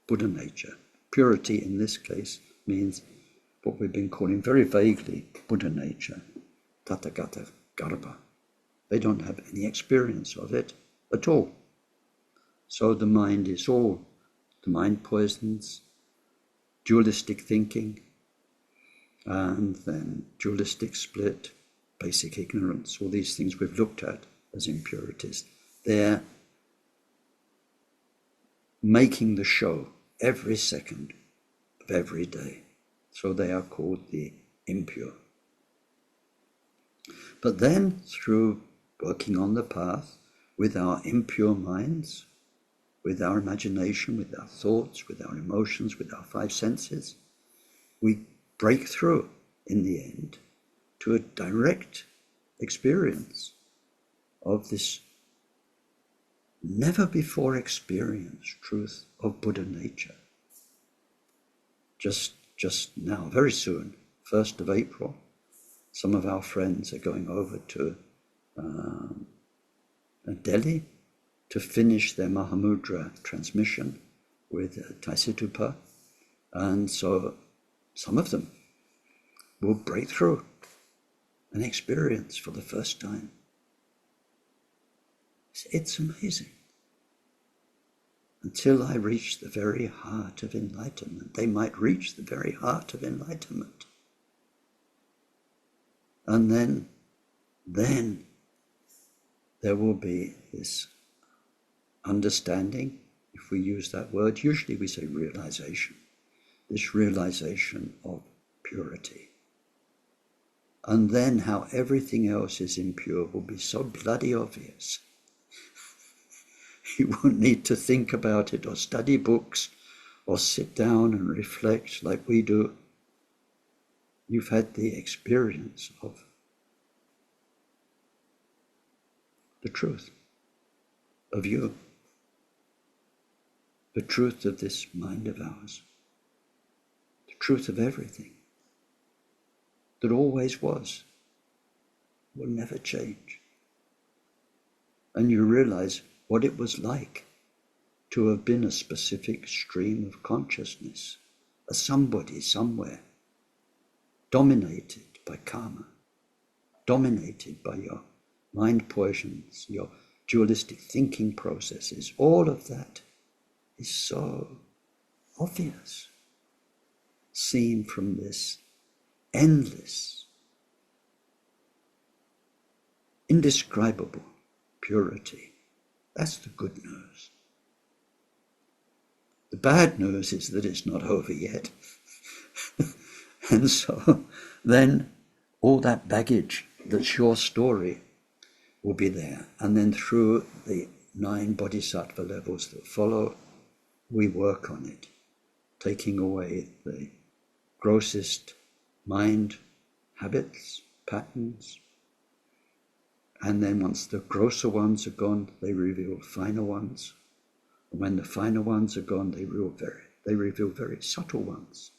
Buddha nature. Purity in this case means what we've been calling very vaguely Buddha nature, Tathagata Garbha. They don't have any experience of it at all. So the mind is all the mind poisons, dualistic thinking, and then dualistic split, basic ignorance, all these things we've looked at as impurities. They're making the show every second of every day. So they are called the impure. But then through working on the path with our impure minds, with our imagination, with our thoughts, with our emotions, with our five senses, we break through in the end to a direct experience of this never before experienced truth of Buddha nature. Just now, very soon, 1st of April, some of our friends are going over to Delhi to finish their Mahamudra transmission with Taisitupa, and so some of them will break through an experience for the first time. It's amazing. Until I reach the very heart of enlightenment, they might reach the very heart of enlightenment. And then there will be this understanding, if we use that word, usually we say realization, this realization of purity. And then how everything else is impure will be so bloody obvious. You won't need to think about it or study books or sit down and reflect like we do. You've had the experience of the truth of you, the truth of this mind of ours, the truth of everything that always was, will never change. And you realize what it was like to have been a specific stream of consciousness, a somebody somewhere, dominated by karma, dominated by your mind poisons, your dualistic thinking processes. All of that is so obvious, seen from this endless, indescribable purity. That's the good news. The bad news is that it's not over yet. And so then all that baggage that's your story will be there. And then through the 9 bodhisattva levels that follow, we work on it, taking away the grossest mind habits, patterns. And then once the grosser ones are gone, they reveal finer ones. And when the finer ones are gone, they reveal very subtle ones,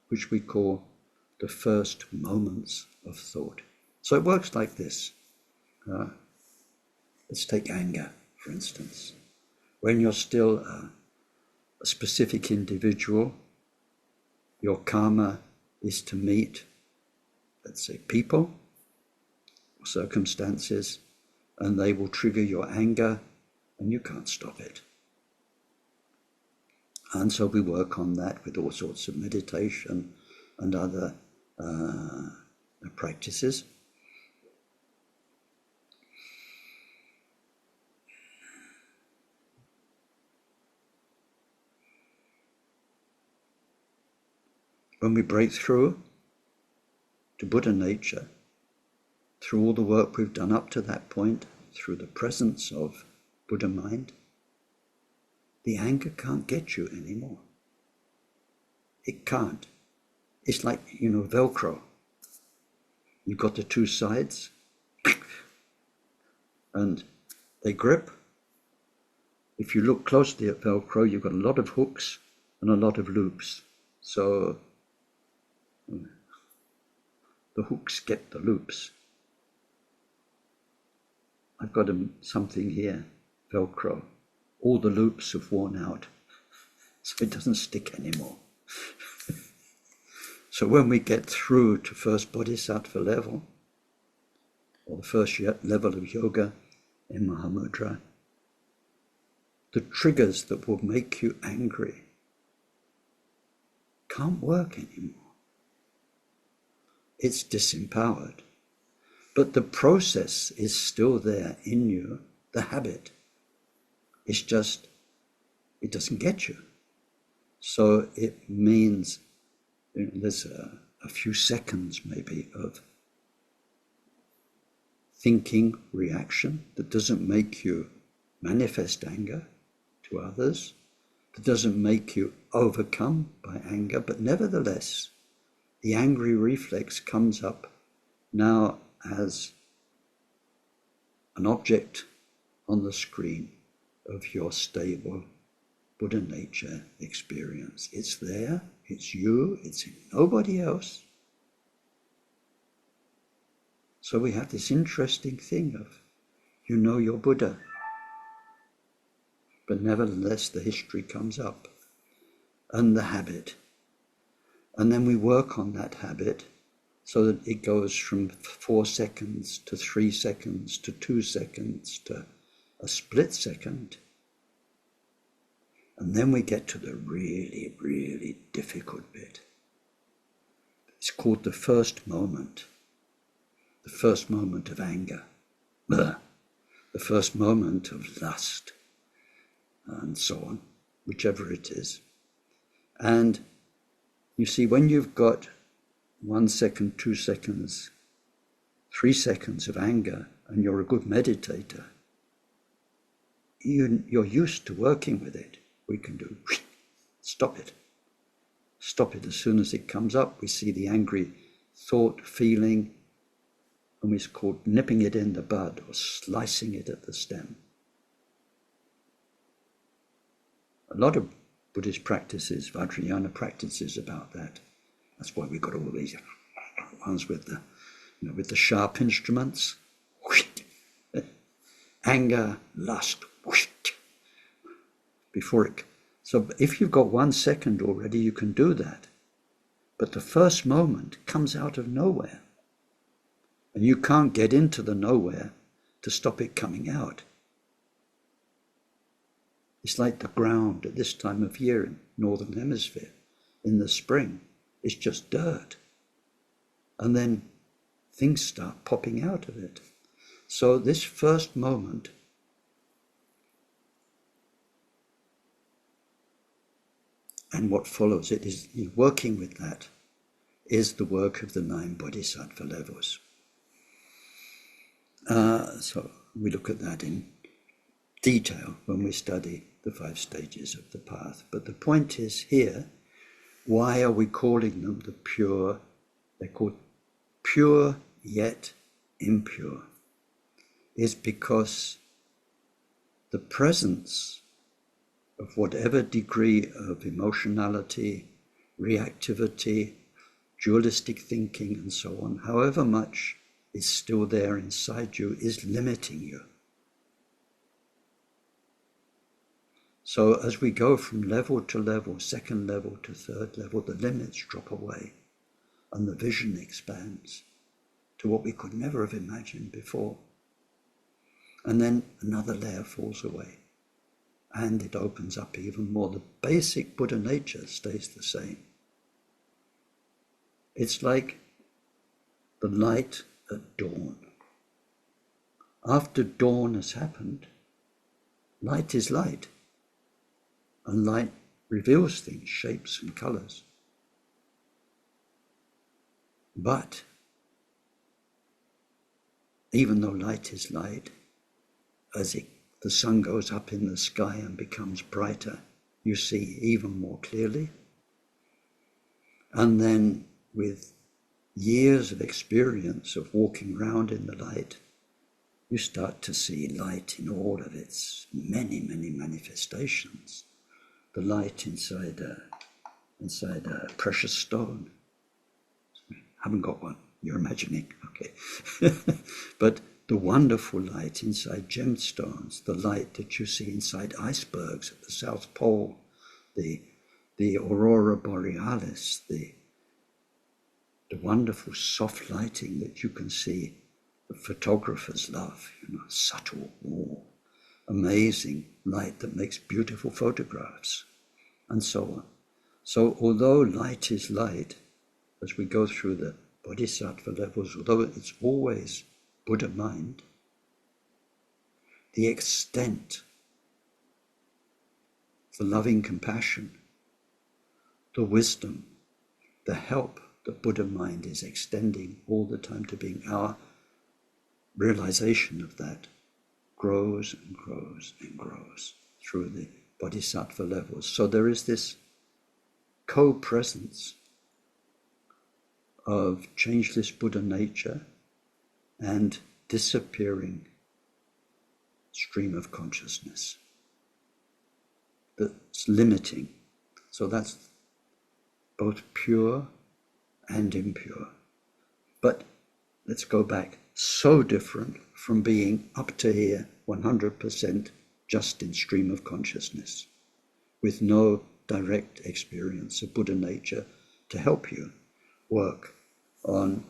which we call the first moments of thought. So it works like this. Let's take anger, for instance. When you're still a specific individual, your karma is to meet, let's say, people, circumstances, and they will trigger your anger and you can't stop it. And so we work on that with all sorts of meditation and other practices. When we break through to Buddha nature, through all the work we've done up to that point, through the presence of Buddha mind, the anger can't get you anymore. It can't. It's like, Velcro. You've got the two sides and they grip. If you look closely at Velcro, you've got a lot of hooks and a lot of loops. So the hooks get the loops. I've got something here, Velcro. All the loops have worn out, so it doesn't stick anymore. So when we get through to first bodhisattva level, or the first level of yoga in Mahamudra, the triggers that will make you angry can't work anymore. It's disempowered. But the process is still there in you, the habit. It's just, it doesn't get you. So it means there's a few seconds maybe of thinking reaction that doesn't make you manifest anger to others, that doesn't make you overcome by anger, but nevertheless, the angry reflex comes up now as an object on the screen of your stable Buddha nature experience. It's there, it's you, it's in nobody else. So we have this interesting thing of, you're Buddha, but nevertheless the history comes up and the habit. And then we work on that habit so that it goes from 4 seconds to 3 seconds to 2 seconds to a split second. And then we get to the really, really difficult bit. It's called the first moment of anger, the first moment of lust, and so on, whichever it is. And you see, when you've got 1 second, 2 seconds, 3 seconds of anger, and you're a good meditator, you're used to working with it. We can do, stop it as soon as it comes up. We see the angry thought, feeling, and it's called nipping it in the bud or slicing it at the stem. A lot of Buddhist practices, Vajrayana practices about that. That's why we've got all these ones with the sharp instruments. Anger, lust, before it. So if you've got 1 second already, you can do that. But the first moment comes out of nowhere. And you can't get into the nowhere to stop it coming out. It's like the ground at this time of year in Northern Hemisphere, in the spring. It's just dirt. And then things start popping out of it. So this first moment and what follows it is working with that is the work of the 9 bodhisattva levels. So we look at that in detail when we study the 5 stages of the path. But the point is here, why are we calling them the pure? They're called pure yet impure. Is because the presence of whatever degree of emotionality, reactivity, dualistic thinking and so on, however much is still there inside you, is limiting you. So as we go from level to level, second level to third level, the limits drop away and the vision expands to what we could never have imagined before. And then another layer falls away and it opens up even more. The basic Buddha nature stays the same. It's like the light at dawn. After dawn has happened, light is light. And light reveals things, shapes and colors. But even though light is light, as the the sun goes up in the sky and becomes brighter, you see even more clearly. And then with years of experience of walking around in the light, you start to see light in all of its many, many manifestations. The light inside a precious stone. I haven't got one, you're imagining, okay. But the wonderful light inside gemstones, the light that you see inside icebergs at the South Pole, the aurora borealis, the wonderful soft lighting that you can see the photographers love, subtle, warm, amazing light that makes beautiful photographs, and so on. So although light is light, as we go through the bodhisattva levels, although it's always Buddha mind, the extent, the loving compassion, the wisdom, the help that Buddha mind is extending all the time to being our realization of that grows and grows and grows through the bodhisattva levels. So there is this co-presence of changeless Buddha nature and disappearing stream of consciousness that's limiting. So that's both pure and impure. But let's go back, so different from being up to here 100% just in stream of consciousness, with no direct experience of Buddha nature to help you work on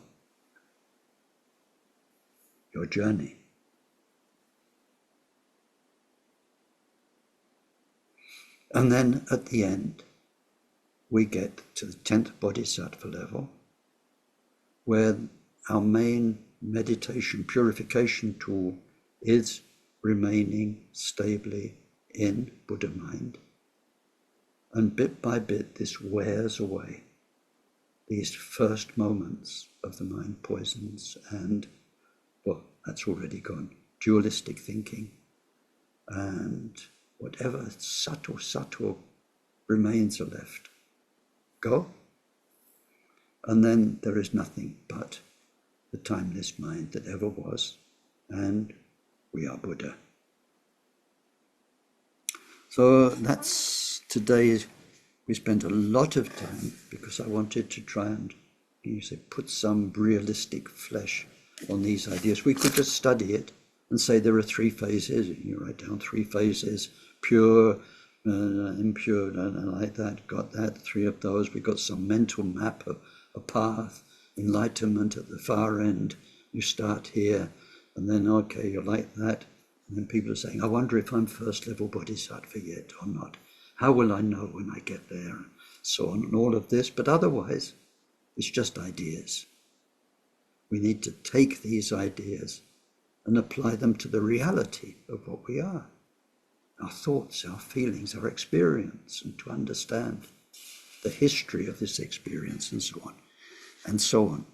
your journey. And then at the end, we get to the 10th bodhisattva level, where our main meditation purification tool is remaining stably in Buddha mind. And bit by bit, this wears away. These first moments of the mind poisons and, well, that's already gone. Dualistic thinking and whatever subtle remains are left go. And then there is nothing but the timeless mind that ever was, and we are Buddha. So that's today. We spent a lot of time because I wanted to try and, put some realistic flesh on these ideas. We could just study it and say there are 3 phases. You write down 3 phases: pure, impure, and like that. Got that, 3 of those. We got some mental map of a path. Enlightenment at the far end. You start here, and then okay, you're like that. And then people are saying, I wonder if I'm first level bodhisattva yet or not. How will I know when I get there? And so on, and all of this. But otherwise, it's just ideas. We need to take these ideas and apply them to the reality of what we are. Our thoughts, our feelings, our experience, and to understand the history of this experience and so on, and so on.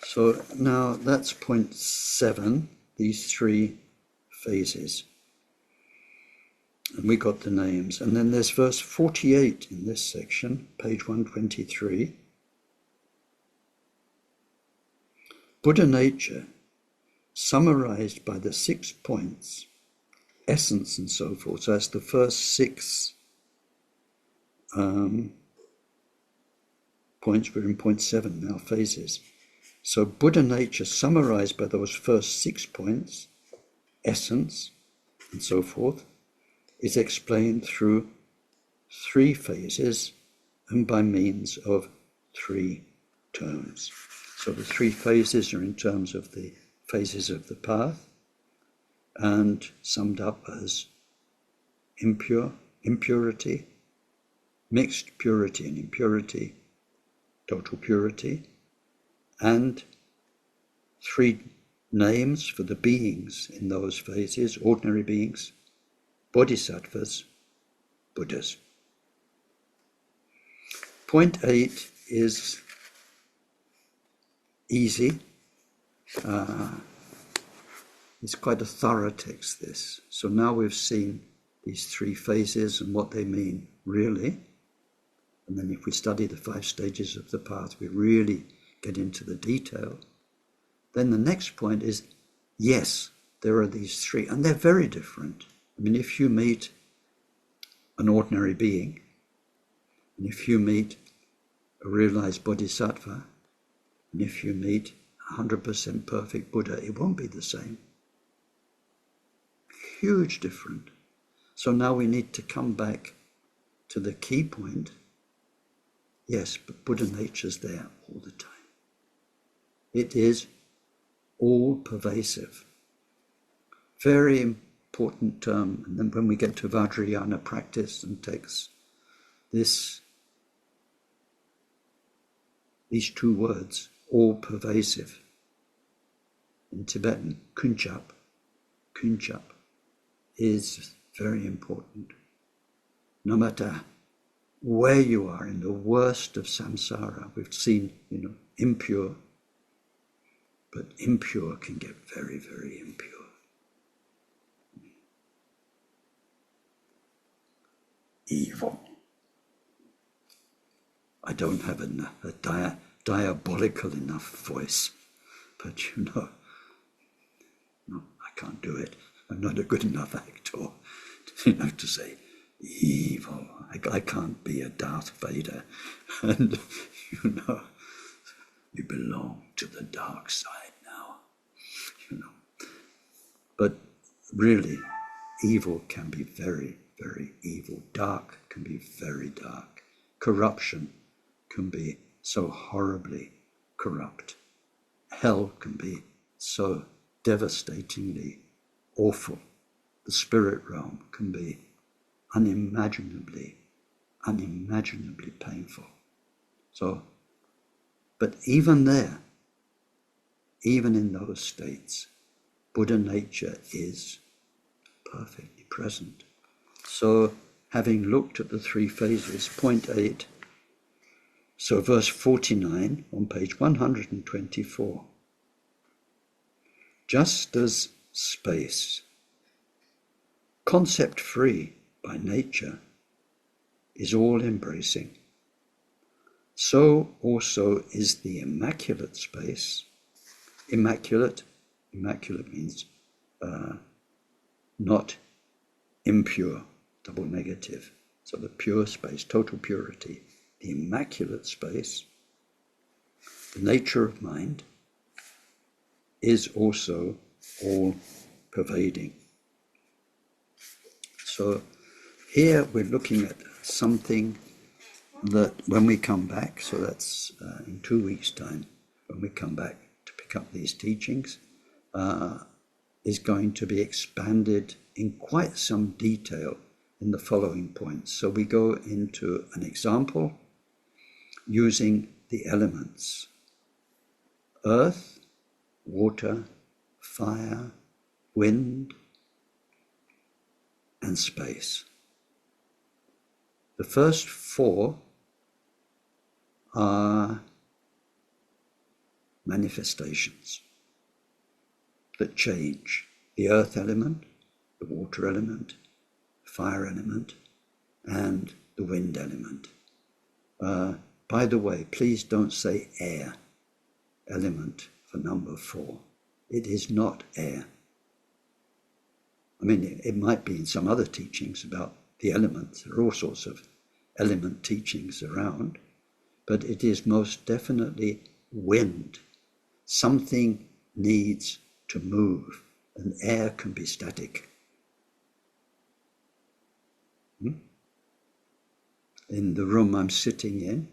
So now that's point 7, these 3 phases. And we got the names. And then there's verse 48 in this section, page 123. Buddha nature, summarized by the 6 points, essence and so forth. So that's the first 6 points. We're in point 7 now, phases. So Buddha nature, summarized by those first 6 points, essence and so forth, is explained through 3 phases and by means of 3 terms. So the 3 phases are in terms of the phases of the path, and summed up as impurity, mixed purity and impurity, total purity, and 3 names for the beings in those phases: ordinary beings, bodhisattvas, Buddhas. Point 8 is easy. It's quite a thorough text, this. So now we've seen these three phases and what they mean really. And then if we study the 5 stages of the path, we really get into the detail. Then the next point is, yes, there are these 3, and they're very different. I mean, if you meet an ordinary being, and if you meet a realized bodhisattva, and if you meet 100% perfect Buddha, it won't be the same. Huge difference. So now we need to come back to the key point. Yes, but Buddha nature's there all the time. It is all pervasive. Very important term. And then when we get to Vajrayana practice and texts, these 2 words, all pervasive. In Tibetan, kunchap, is very important. No matter where you are in the worst of samsara, we've seen, impure, but impure can get very, very impure. Evil. I don't have a diabolical enough voice, but no, I can't do it. I'm not a good enough actor, to say evil. I can't be a Darth Vader, and you belong to the dark side now, But really, evil can be very, very evil. Dark can be very dark. Corruption can be so horribly corrupt. Hell can be so devastatingly awful. The spirit realm can be unimaginably painful. So, but even there, even in those states, Buddha nature is perfectly present. So, having looked at the 3 phases, point 8, so verse 49 on page 124. Just as space, concept-free by nature, is all-embracing, so also is the immaculate space. Immaculate means not impure, double negative. So the pure space, total purity. The immaculate space, the nature of mind, is also all-pervading. So here we're looking at something that when we come back, so that's in 2 weeks' time, when we come back to pick up these teachings, is going to be expanded in quite some detail in the following points. So we go into an example using the elements: earth, water, fire, wind, and space. The first 4 are manifestations that change: the earth element, the water element, fire element, and the wind element. By the way, please don't say air element for number 4. It is not air. I mean, it might be in some other teachings about the elements. There are all sorts of element teachings around, but it is most definitely wind. Something needs to move, and air can be static. In the room I'm sitting in,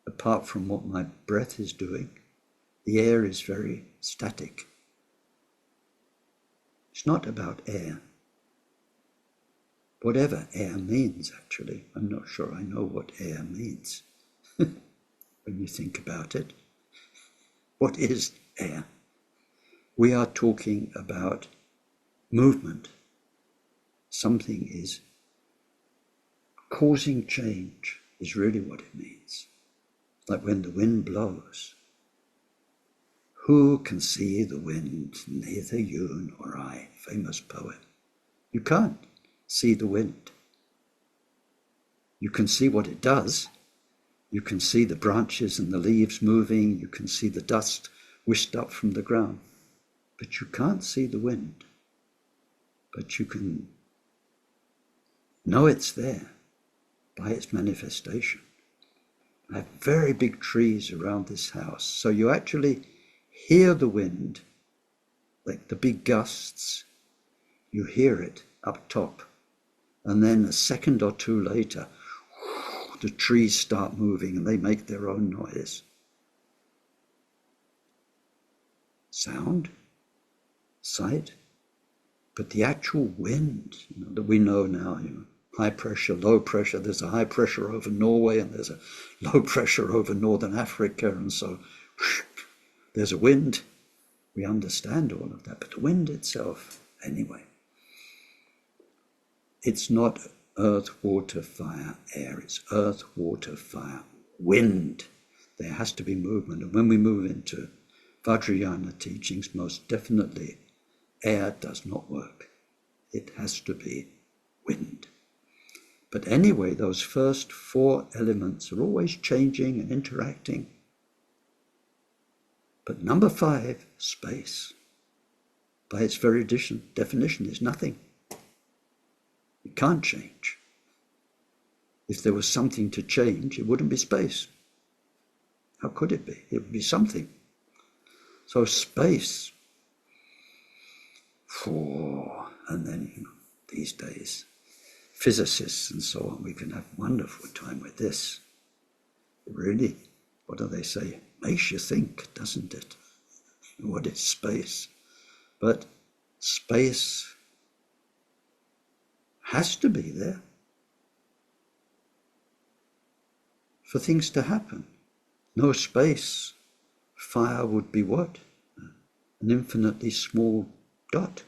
apart from what my breath is doing, the air is very static. It's not about air. Whatever air means, actually, I'm not sure I know what air means. When you think about it, what is air? We are talking about movement. Something is causing change, is really what it means. Like when the wind blows, Who can see the wind? Neither you nor I. Famous poet. You can't see the wind. You can see what it does. You can see the branches and the leaves moving. You can see the dust whisked up from the ground. But you can't see the wind. But you can know it's there by its manifestation. I have very big trees around this house, so you actually hear the wind, like the big gusts. You hear it up top, and then a second or two later, the trees start moving and they make their own noise. Sound, sight, but the actual wind, that we know now, high pressure, low pressure. There's a high pressure over Norway and there's a low pressure over Northern Africa, and so there's a wind. We understand all of that, but the wind itself, anyway, it's not earth, water, fire, air. It's earth, water, fire, wind. There has to be movement. And when we move into Vajrayana teachings, most definitely air does not work. It has to be wind. But anyway, those first four elements are always changing and interacting. But number 5, space, by its very definition, is nothing. It can't change. If there was something to change, it wouldn't be space. How could it be? It would be something. So space, and then these days, physicists and so on, we can have wonderful time with this. Really, what do they say? Makes you think, doesn't it? What is space? But space has to be there for things to happen. No space, fire would be what? An infinitely small dot.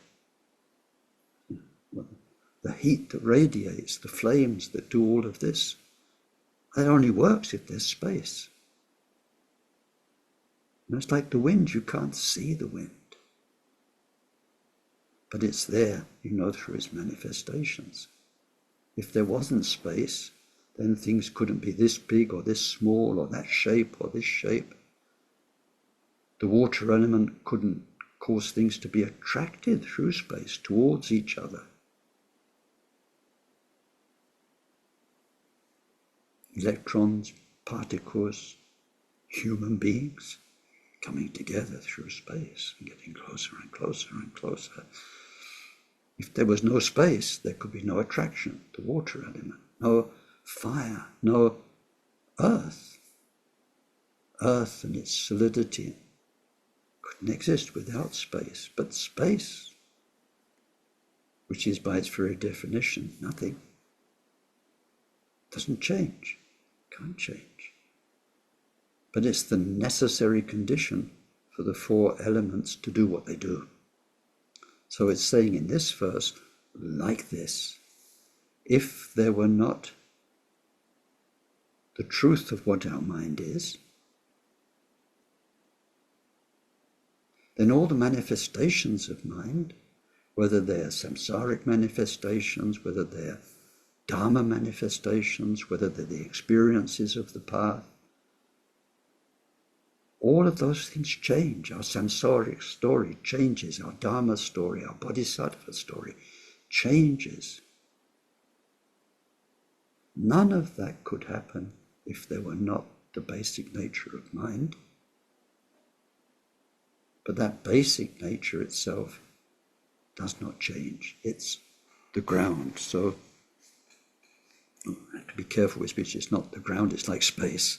The heat that radiates, the flames that do all of this, that only works if there's space. And it's like the wind, you can't see the wind. But it's there, through its manifestations. If there wasn't space, then things couldn't be this big or this small or that shape or this shape. The water element couldn't cause things to be attracted through space towards each other. Electrons, particles, human beings coming together through space and getting closer and closer and closer. If there was no space, there could be no attraction, the water element, no fire, no earth. Earth and its solidity couldn't exist without space. But space, which is by its very definition nothing, doesn't change, can't change. But it's the necessary condition for the 4 elements to do what they do. So it's saying in this verse, like this, if there were not the truth of what our mind is, then all the manifestations of mind, whether they're samsaric manifestations, whether they're dharma manifestations, whether they're the experiences of the path, all of those things change. Our samsaric story changes, our dharma story, our bodhisattva story changes. None of that could happen if there were not the basic nature of mind. But that basic nature itself does not change. It's the ground. So I have to be careful with speech. It's not the ground, it's like space.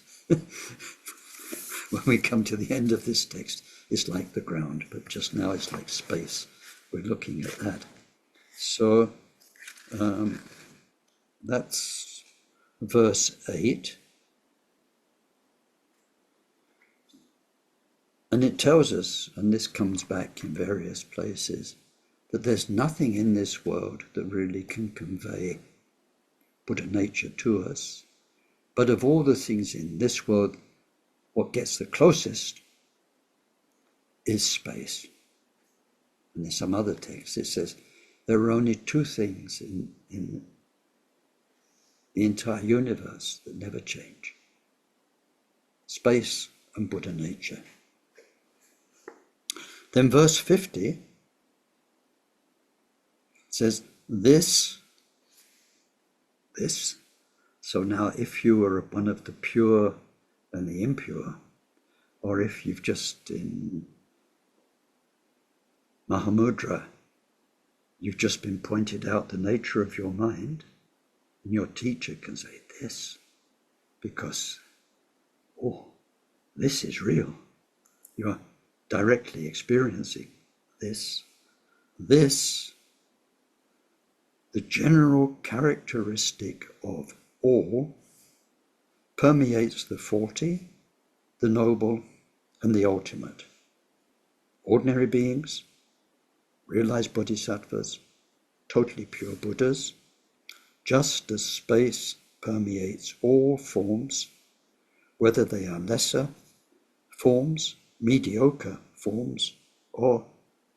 When we come to the end of this text, it's like the ground, but just now it's like space. We're looking at that. So that's verse 8. And it tells us, and this comes back in various places, that there's nothing in this world that really can convey Buddha nature to us. But of all the things in this world, what gets the closest is space. And in some other texts it says there are only two things in the entire universe that never change: space and Buddha nature. Then verse 50 says this. So now if you were one of the pure and the impure, or if you've just in Mahamudra, you've just been pointed out the nature of your mind, and your teacher can say this, because, this is real. You're directly experiencing this. This, the general characteristic of all, permeates the 40, the noble, and the ultimate. Ordinary beings, realized bodhisattvas, totally pure Buddhas, just as space permeates all forms, whether they are lesser forms, mediocre forms, or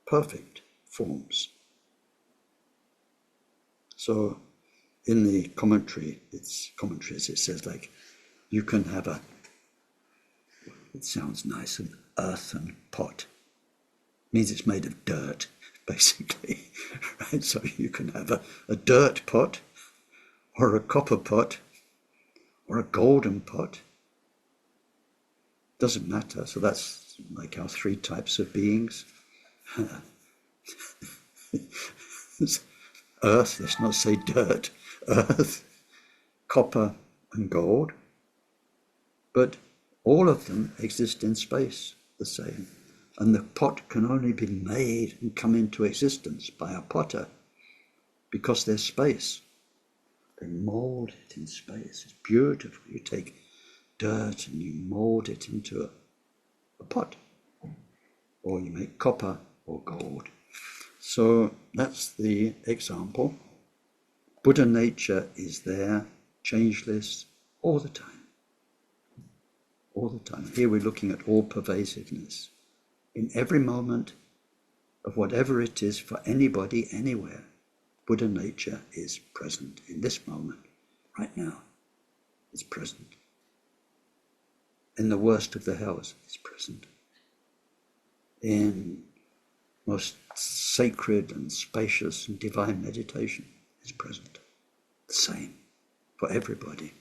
perfect forms. So in the commentaries it says, like, you can have it sounds nice, an earthen pot. It means it's made of dirt, basically, right? So you can have a dirt pot, or a copper pot, or a golden pot. Doesn't matter. So that's like our three types of beings. Earth, let's not say dirt, earth, copper and gold. But all of them exist in space the same. And the pot can only be made and come into existence by a potter because there's space. They mold it in space. It's beautiful. You take dirt and you mold it into a pot, or you make copper or gold. So that's the example. Buddha nature is there, changeless, all the time. All the time. Here we're looking at all pervasiveness. In every moment of whatever it is for anybody, anywhere, Buddha nature is present. In this moment, right now, it's present. In the worst of the hells, it's present. In most sacred and spacious and divine meditation, it's present. The same for everybody.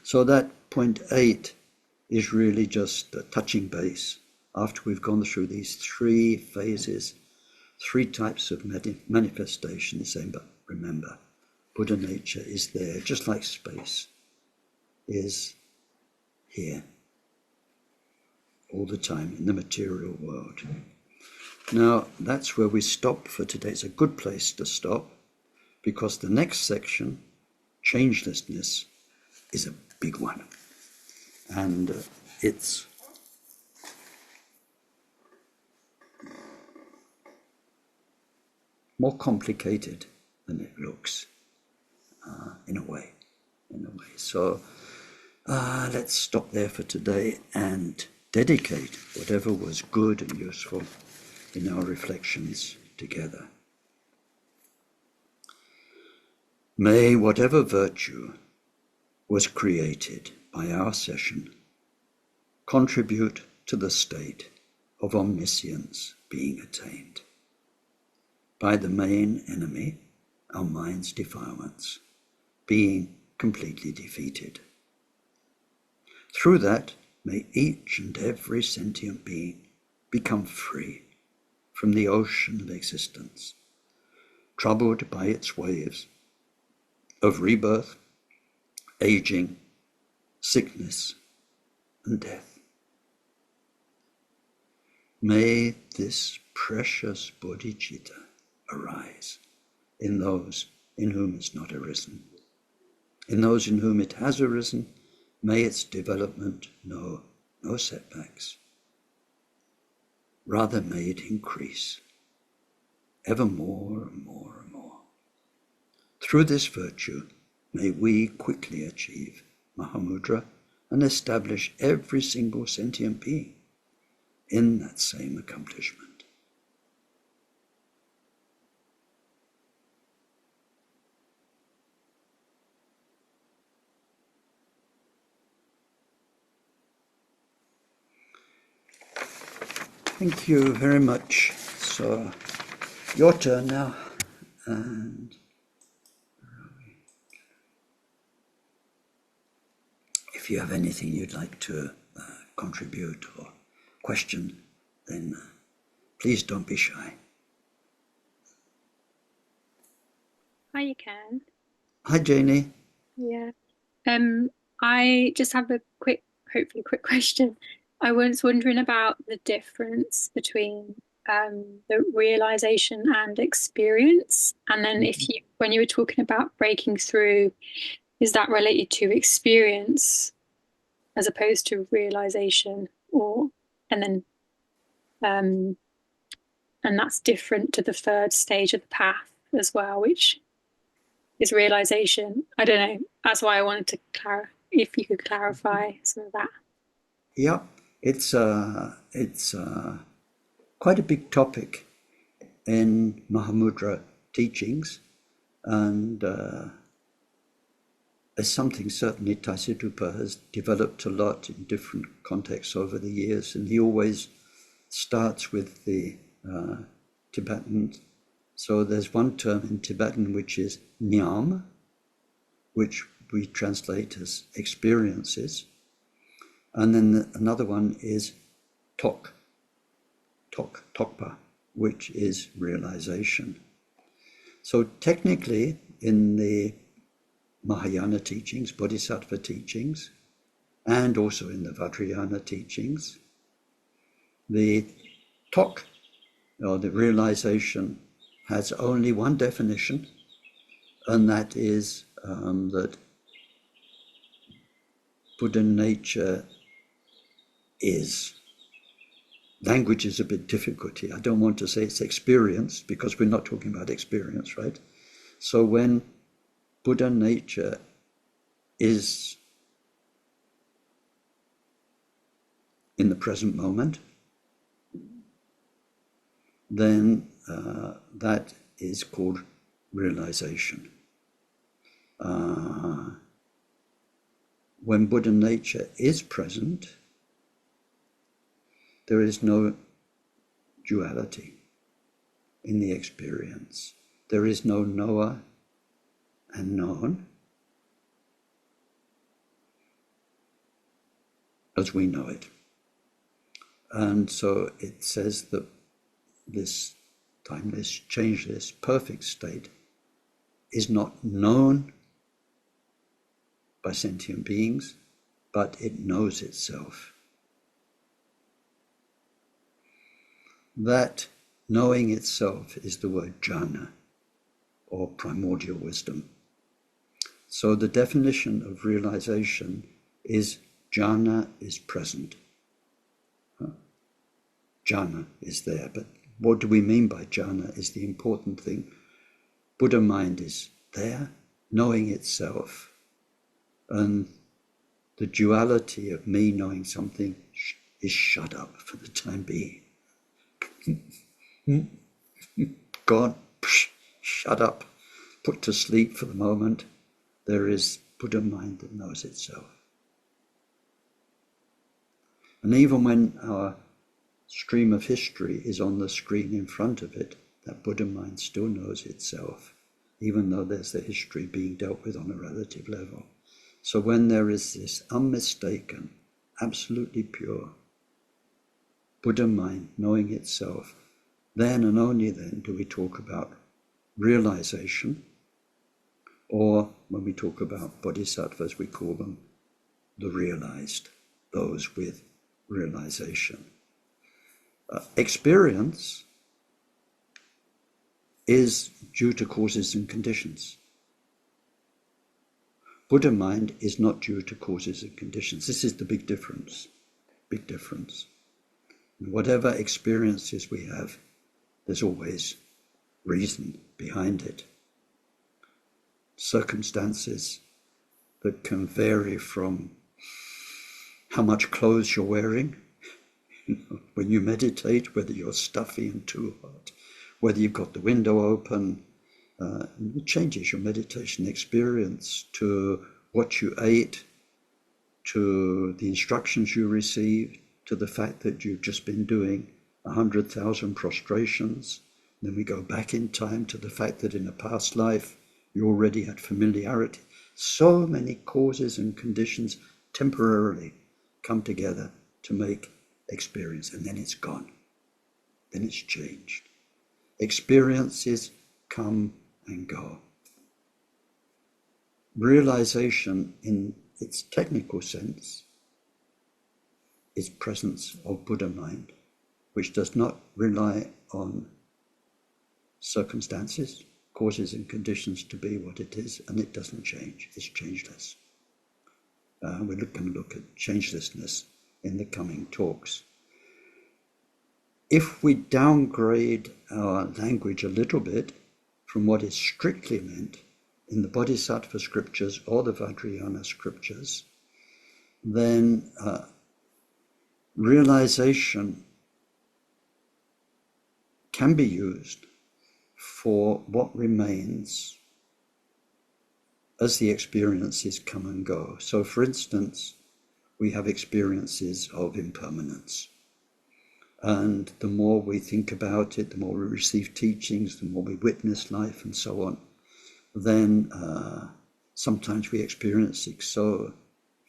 So that point 8 is really just a touching base after we've gone through these three phases, three types of manifestation, saying, but remember, Buddha nature is there, just like space is here all the time in the material world. Now, that's where we stop for today. It's a good place to stop, because the next section, changelessness, is a big one. And it's more complicated than it looks, in a way. So let's stop there for today and dedicate whatever was good and useful in our reflections together. May whatever virtue was created by our session contribute to the state of omniscience being attained by the main enemy, our mind's defilements, being completely defeated. Through that, may each and every sentient being become free from the ocean of existence, troubled by its waves of rebirth, aging, sickness, and death. May this precious bodhicitta arise in those in whom it's not arisen. In those in whom it has arisen, may its development know no setbacks. Rather may it increase, ever more and more and more. Through this virtue, may we quickly achieve Mahamudra and establish every single sentient being in that same accomplishment. Thank you very much. So, your turn now. And if you have anything you'd like to contribute or question, then please don't be shy. Hi, you can. Hi, Janie. Yeah. I just have a hopefully quick question. I was wondering about the difference between the realization and experience. And then when you were talking about breaking through, is that related to experience as opposed to realization and then um and that's different to the third stage of the path as well, which is realization. I don't know. That's why I wanted to if you could clarify some of that. Yeah, it's quite a big topic in Mahamudra teachings, and it's something certainly Taisitupa has developed a lot in different contexts over the years, and he always starts with the Tibetan. So there's one term in Tibetan which is nyam, which we translate as experiences, and then another one is tokpa, which is realization. So technically, in the Mahayana teachings, Bodhisattva teachings, and also in the Vajrayana teachings, the tok, or the realization, has only one definition, and that is that Buddha nature is. Language is a bit difficult here. I don't want to say it's experience, because we're not talking about experience, right? So when Buddha nature is in the present moment, then that is called realization. When Buddha nature is present, there is no duality in the experience. There is no knower and known as we know it. And so it says that this timeless, changeless, perfect state is not known by sentient beings, but it knows itself. That knowing itself is the word jhana, or primordial wisdom. So the definition of realization is jhana is present. Jhana is there, but what do we mean by jhana is the important thing. Buddha mind is there, knowing itself, and the duality of me knowing something is shut up for the time being. Gone, shut up, put to sleep for the moment. There is Buddha mind that knows itself. And even when our stream of history is on the screen in front of it, that Buddha mind still knows itself, even though there's the history being dealt with on a relative level. So when there is this unmistaken, absolutely pure Buddha mind knowing itself, then and only then do we talk about realization, or when we talk about bodhisattvas, we call them the realized, those with realization. Experience is due to causes and conditions. Buddha mind is not due to causes and conditions. This is the big difference. Big difference. Whatever experiences we have, there's always reason behind it. Circumstances that can vary from how much clothes you're wearing When you meditate, whether you're stuffy and too hot, whether you've got the window open, it changes your meditation experience to what you ate, to the instructions you received, to the fact that you've just been doing 100,000 prostrations. Then we go back in time to the fact that in a past life you already had familiarity. So many causes and conditions temporarily come together to make experience, and then it's gone. Then it's changed. Experiences come and go. Realization in its technical sense is presence of Buddha mind, which does not rely on circumstances, causes and conditions to be what it is, and it doesn't change. It's changeless. We're going to look at changelessness in the coming talks. If we downgrade our language a little bit from what is strictly meant in the Bodhisattva scriptures or the Vajrayana scriptures, then realization can be used for what remains as the experiences come and go. So, for instance, we have experiences of impermanence. And the more we think about it, the more we receive teachings, the more we witness life and so on, then sometimes we experience it so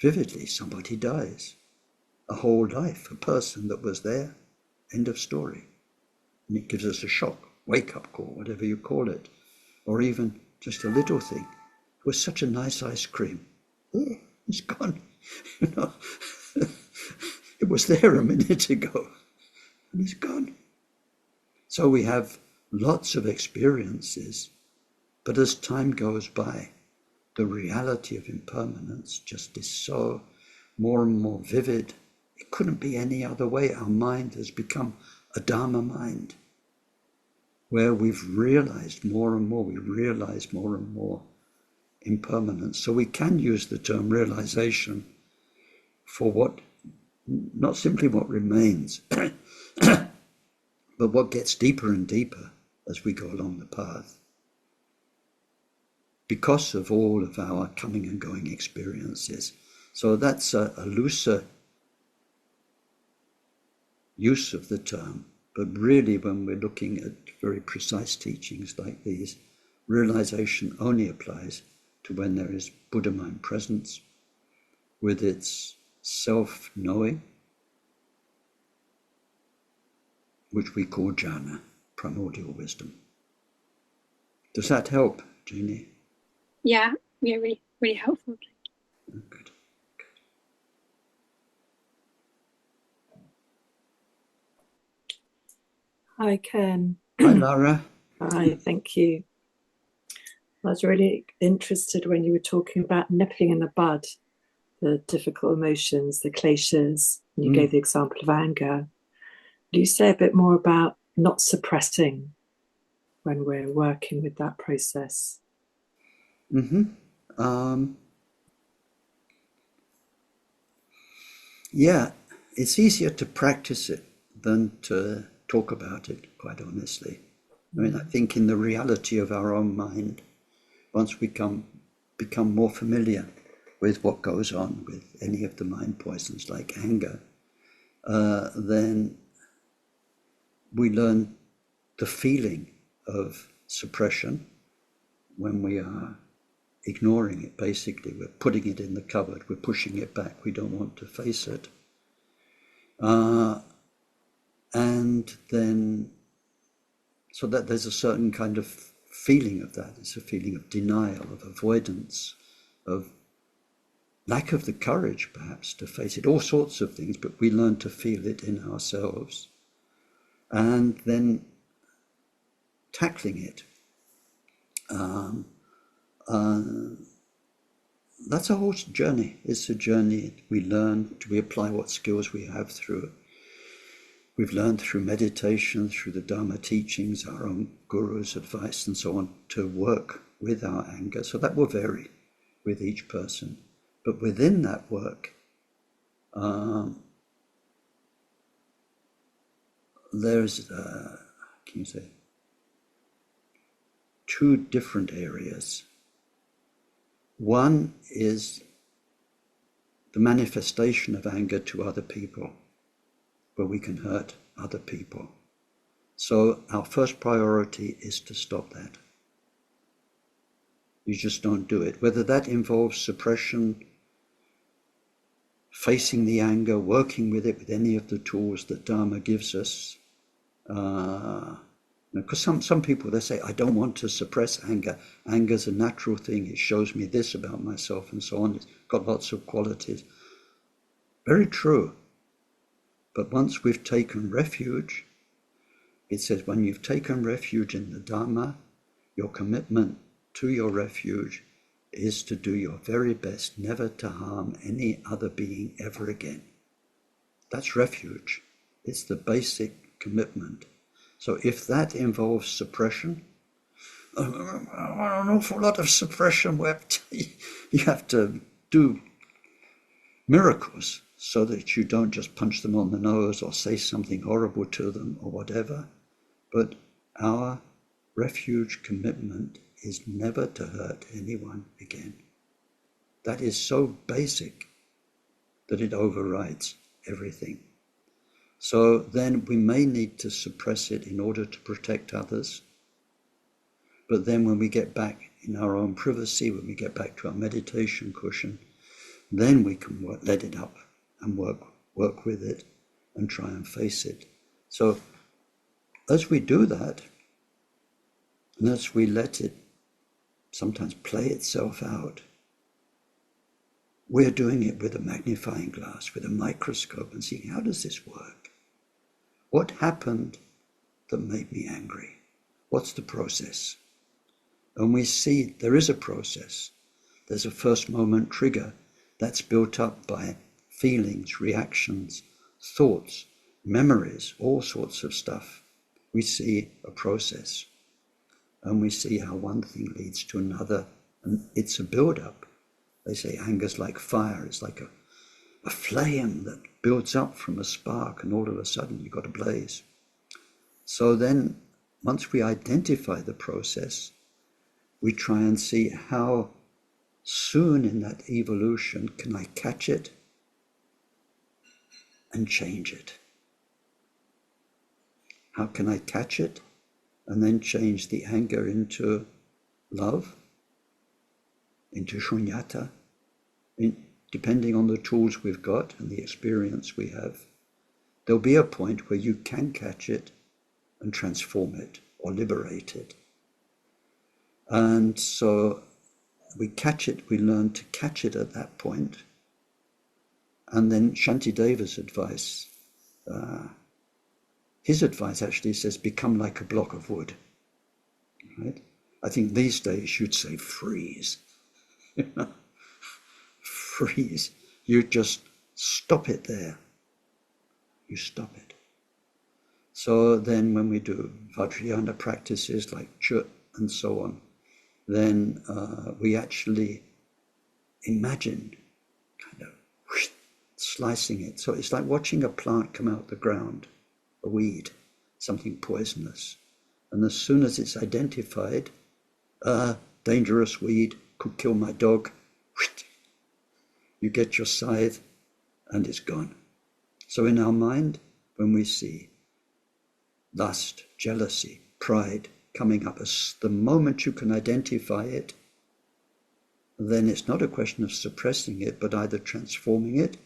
vividly. Somebody dies. A whole life, a person that was there, end of story. And it gives us a shock, wake-up call, whatever you call it. Or even just a little thing. It was such a nice ice cream. Oh, it's gone. You know, it was there a minute ago. And it's gone. So we have lots of experiences, but as time goes by, the reality of impermanence just is so more and more vivid. It couldn't be any other way. Our mind has become a Dharma mind, where we've realized more and more, we realize more and more impermanence. So we can use the term realization for what, not simply what remains, but what gets deeper and deeper as we go along the path. Because of all of our coming and going experiences. So that's a looser use of the term, but really when we're looking at very precise teachings like these, realization only applies to when there is Buddha mind presence with its self-knowing, which we call jhana, primordial wisdom. Does that help, Jeannie? Yeah, really, really helpful. Good. Hi, Ken. Hi, Lara. Hi, thank you. I was really interested when you were talking about nipping in the bud, the difficult emotions, the kleshas, and you gave the example of anger. Do you say a bit more about not suppressing when we're working with that process? Yeah, it's easier to practice it than to talk about it, quite honestly. I mean, I think in the reality of our own mind, once we become more familiar with what goes on with any of the mind poisons like anger, then we learn the feeling of suppression when we are ignoring it. Basically, we're putting it in the cupboard, we're pushing it back, we don't want to face it. And then, so that there's a certain kind of feeling of that. It's a feeling of denial, of avoidance, of lack of the courage, perhaps, to face it, all sorts of things, but we learn to feel it in ourselves. And then tackling it. That's a whole journey. It's a journey. We learn, we apply what skills we have we've learned through meditation, through the Dharma teachings, our own guru's advice and so on, to work with our anger. So that will vary with each person. But within that work, there's, can you say, two different areas. One is the manifestation of anger to other people, where we can hurt other people. So our first priority is to stop that. You just don't do it. Whether that involves suppression, facing the anger, working with it with any of the tools that Dharma gives us. Because some people, they say, I don't want to suppress anger. Anger's a natural thing. It shows me this about myself and so on. It's got lots of qualities. Very true. But once we've taken refuge, it says when you've taken refuge in the Dharma, your commitment to your refuge is to do your very best never to harm any other being ever again. That's refuge. It's the basic commitment. So if that involves suppression, an awful lot of suppression where you have to do miracles so that you don't just punch them on the nose or say something horrible to them or whatever. But our refuge commitment is never to hurt anyone again. That is so basic that it overrides everything. So then we may need to suppress it in order to protect others. But then when we get back in our own privacy, when we get back to our meditation cushion, then we can let it up and work with it and try and face it. So as we do that, and as we let it sometimes play itself out, we're doing it with a magnifying glass, with a microscope, and seeing, how does this work? What happened that made me angry? What's the process? And we see there is a process. There's a first moment trigger that's built up by feelings, reactions, thoughts, memories, all sorts of stuff. We see a process. And we see how one thing leads to another, and it's a build-up. They say anger's like fire. It's like a flame that builds up from a spark, and all of a sudden you've got a blaze. So then, once we identify the process, we try and see how soon in that evolution can I catch it and change it. How can I catch it and then change the anger into love, into shunyata, depending on the tools we've got and the experience we have. There'll be a point where you can catch it and transform it or liberate it. And so we catch it, we learn to catch it at that point. And then Shantideva's advice, his advice actually says, become like a block of wood, right? I think these days you'd say freeze. Freeze. You just stop it there. You stop it. So then when we do Vajrayana practices like Chut and so on, then we actually imagine kind of slicing it. So it's like watching a plant come out the ground, a weed, something poisonous. And as soon as it's identified, dangerous weed, could kill my dog, you get your scythe and it's gone. So in our mind, when we see lust, jealousy, pride coming up, as the moment you can identify it, then it's not a question of suppressing it, but either transforming it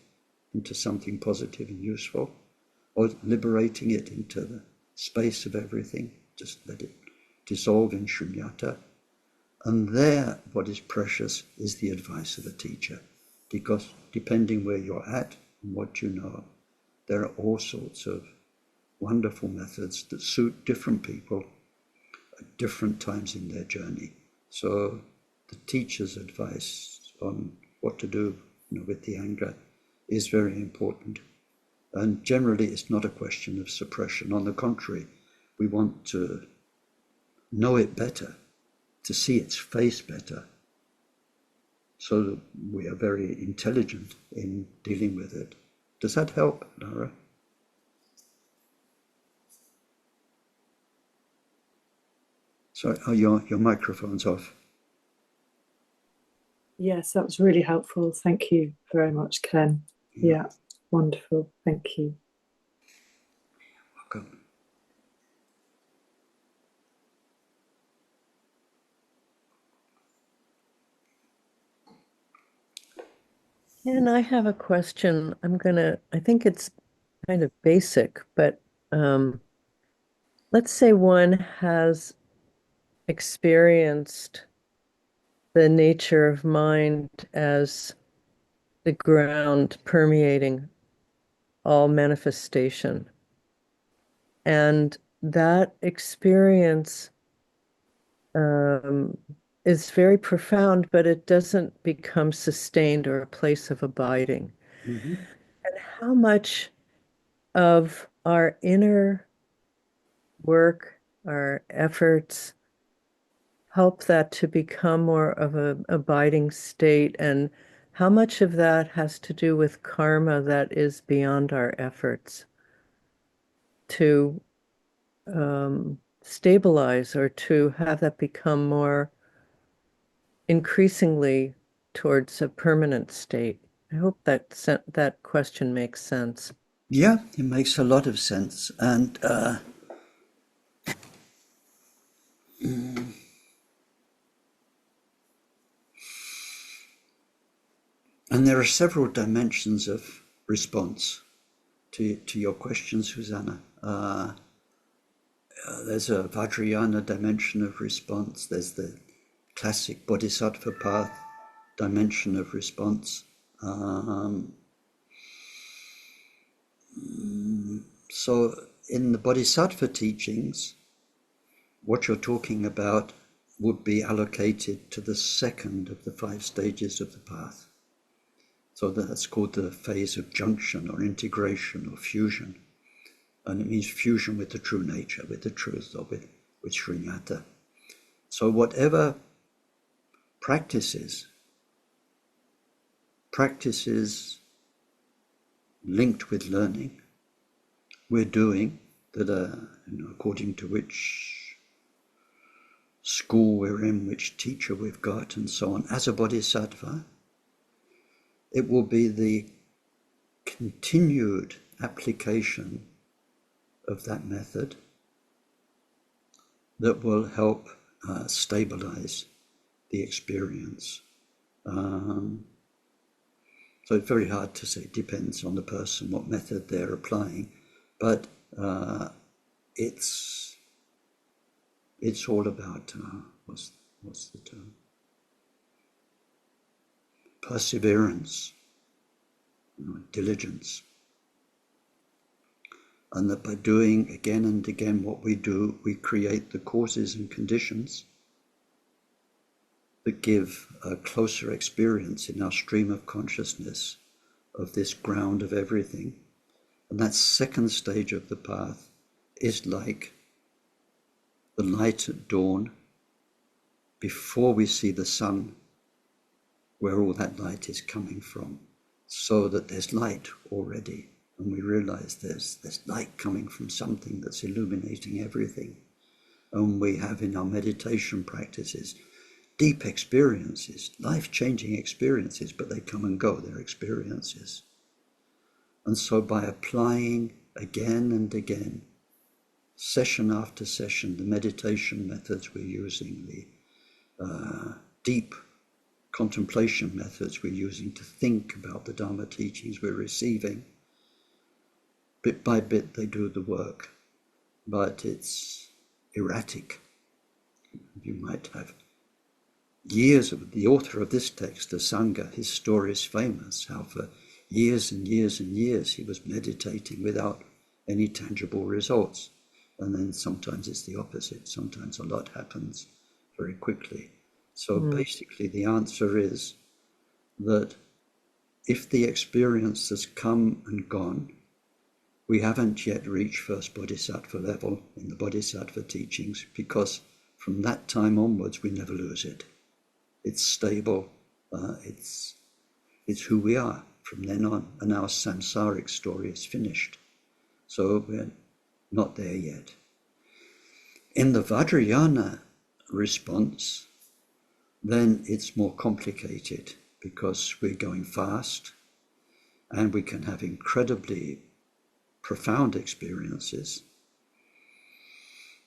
into something positive and useful, or liberating it into the space of everything. Just let it dissolve in shunyata. And there, what is precious is the advice of a teacher, because depending where you're at and what you know, there are all sorts of wonderful methods that suit different people at different times in their journey. So the teacher's advice on what to do, with the anger is very important. And generally, it's not a question of suppression. On the contrary, we want to know it better, to see its face better, so that we are very intelligent in dealing with it. Does that help, Lara? So your microphone's off. Yes, that was really helpful. Thank you very much, Ken. Yeah, wonderful. Thank you. Welcome. And I have a question. I think it's kind of basic, but let's say one has experienced the nature of mind as the ground permeating all manifestation. And that experience is very profound, but it doesn't become sustained or a place of abiding. Mm-hmm. And how much of our inner work, our efforts, help that to become more of an abiding state, and how much of that has to do with karma that is beyond our efforts to stabilize or to have that become more increasingly towards a permanent state. I hope that question makes sense. Yeah, it makes a lot of sense. And there are several dimensions of response to your question, Susanna. There's a Vajrayana dimension of response. There's the classic Bodhisattva path dimension of response. So in the Bodhisattva teachings, what you're talking about would be allocated to the second of the 5 stages of the path. So that's called the phase of junction or integration or fusion. And it means fusion with the true nature, with the truth, or with Shunyata. So whatever practices linked with learning we're doing that are, according to which school we're in, which teacher we've got, and so on, as a bodhisattva, it will be the continued application of that method that will help stabilize the experience. So it's very hard to say. It depends on the person, what method they're applying. But it's all about, what's the term? Perseverance, diligence. And that by doing again and again what we do, we create the causes and conditions that give a closer experience in our stream of consciousness of this ground of everything. And that second stage of the path is like the light at dawn before we see the sun, where all that light is coming from, so that there's light already. And we realize there's light coming from something that's illuminating everything. And we have in our meditation practices deep experiences, life-changing experiences, but they come and go, they're experiences. And so by applying again and again, session after session, the meditation methods we're using, the deep contemplation methods we're using to think about the Dharma teachings we're receiving, bit by bit they do the work, but it's erratic. You might have years of the author of this text, Asanga, his story is famous, how for years and years and years he was meditating without any tangible results. And then sometimes it's the opposite. Sometimes a lot happens very quickly. So basically the answer is that if the experience has come and gone, we haven't yet reached first bodhisattva level in the bodhisattva teachings, because from that time onwards we never lose it. It's stable, it's who we are from then on, and our samsaric story is finished. So we're not there yet. In the Vajrayana response, then it's more complicated because we're going fast and we can have incredibly profound experiences.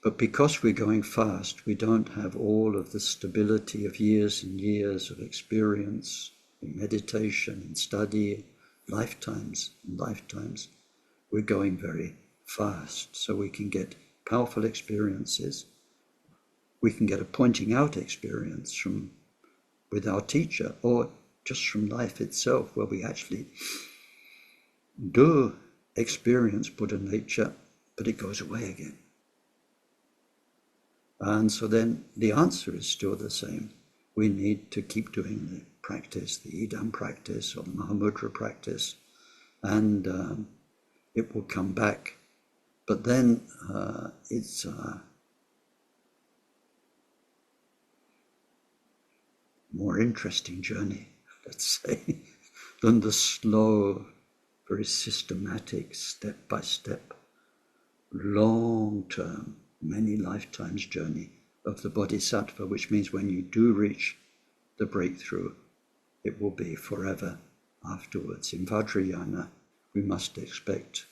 But because we're going fast, we don't have all of the stability of years and years of experience in meditation, in study, lifetimes and lifetimes. We're going very fast, so we can get powerful experiences. We can get a pointing out experience with our teacher, or just from life itself, where we actually do experience Buddha nature, but it goes away again. And so then the answer is still the same. We need to keep doing the practice, the Idam practice or the Mahamudra practice, and it will come back. But then it's more interesting journey, let's say, than the slow, very systematic, step-by-step, long-term, many lifetimes journey of the Bodhisattva, which means when you do reach the breakthrough, it will be forever afterwards. In Vajrayana, we must expect,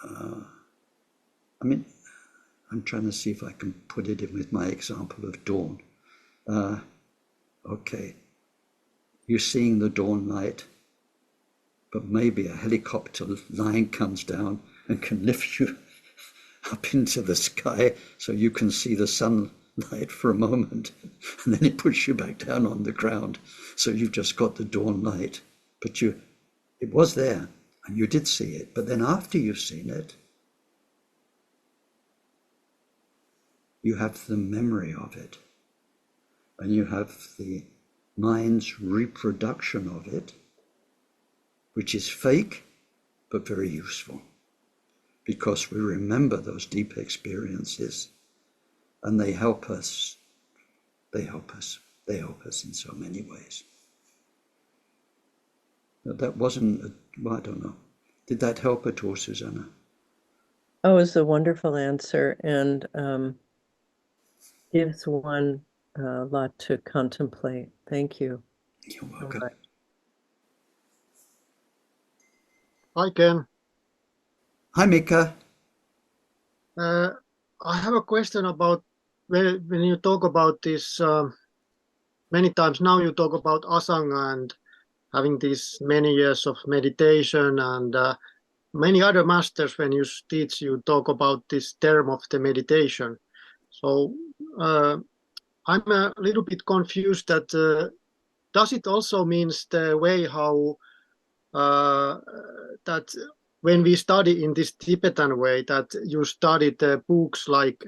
I'm trying to see if I can put it in with my example of dawn. Okay, you're seeing the dawn light, but maybe a helicopter line comes down and can lift you up into the sky so you can see the sunlight for a moment, and then it puts you back down on the ground. So you've just got the dawn light, but it was there and you did see it. But then after you've seen it, you have the memory of it, and you have the mind's reproduction of it, which is fake but very useful, because we remember those deep experiences, and they help us in so many ways. That wasn't, I don't know. Did that help at all, Susanna? Oh, it's a wonderful answer, and gives one a lot to contemplate. Thank you. You're welcome. Hi, Ken. Hi, Mika. I have a question about when you talk about this, many times now you talk about Asanga and having these many years of meditation, and many other masters, when you teach, you talk about this term of the meditation. So I'm a little bit confused that does it also means the way how that when we study in this Tibetan way, that you study the books like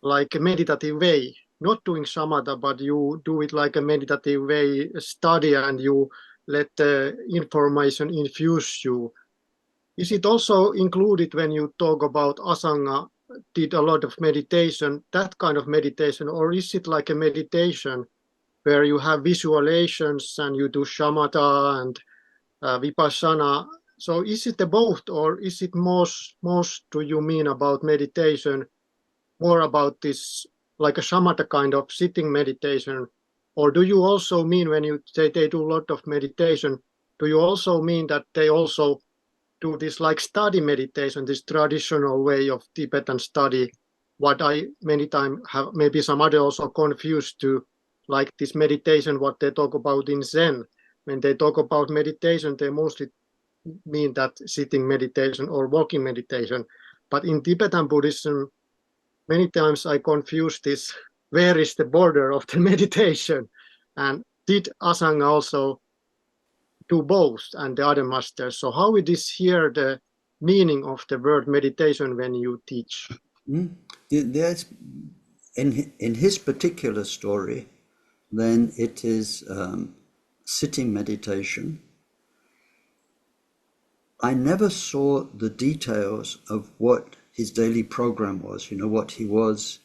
a meditative way, not doing samatha, but you do it like a meditative way, study, and you let the information infuse you. Is it also included when you talk about Asanga, did a lot of meditation, that kind of meditation, or is it like a meditation where you have visualizations and you do shamatha and vipassana? So is it the both, or is it most do you mean about meditation more about this like a shamatha kind of sitting meditation, or do you also mean when you say they do a lot of meditation, do you also mean that they also do this like study meditation, this traditional way of Tibetan study, what I many times have maybe some other also confused to, like this meditation what they talk about in Zen. When they talk about meditation, they mostly mean that sitting meditation or walking meditation. But in Tibetan Buddhism, many times I confuse this, where is the border of the meditation? And did Asanga also do both, and the other masters? So how it is here the meaning of the word meditation when you teach? There's, in his particular story, then it is sitting meditation. I never saw the details of what his daily program was, what he was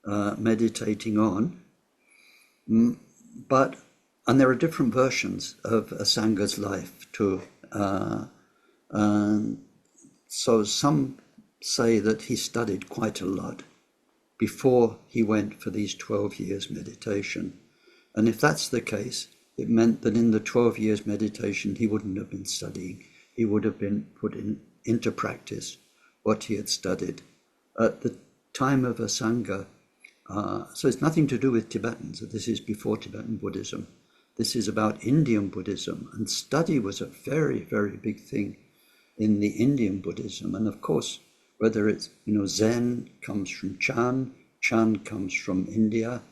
meditating on. And there are different versions of Asanga's life too. And so some say that he studied quite a lot, before he went for these 12 years meditation. And if that's the case, it meant that in the 12 years meditation, he wouldn't have been studying. He would have been put into practice what he had studied. At the time of Asanga, so it's nothing to do with Tibetans. This is before Tibetan Buddhism. This is about Indian Buddhism. And study was a very, very big thing in the Indian Buddhism. And of course, whether it's, Zen comes from Chan comes from India,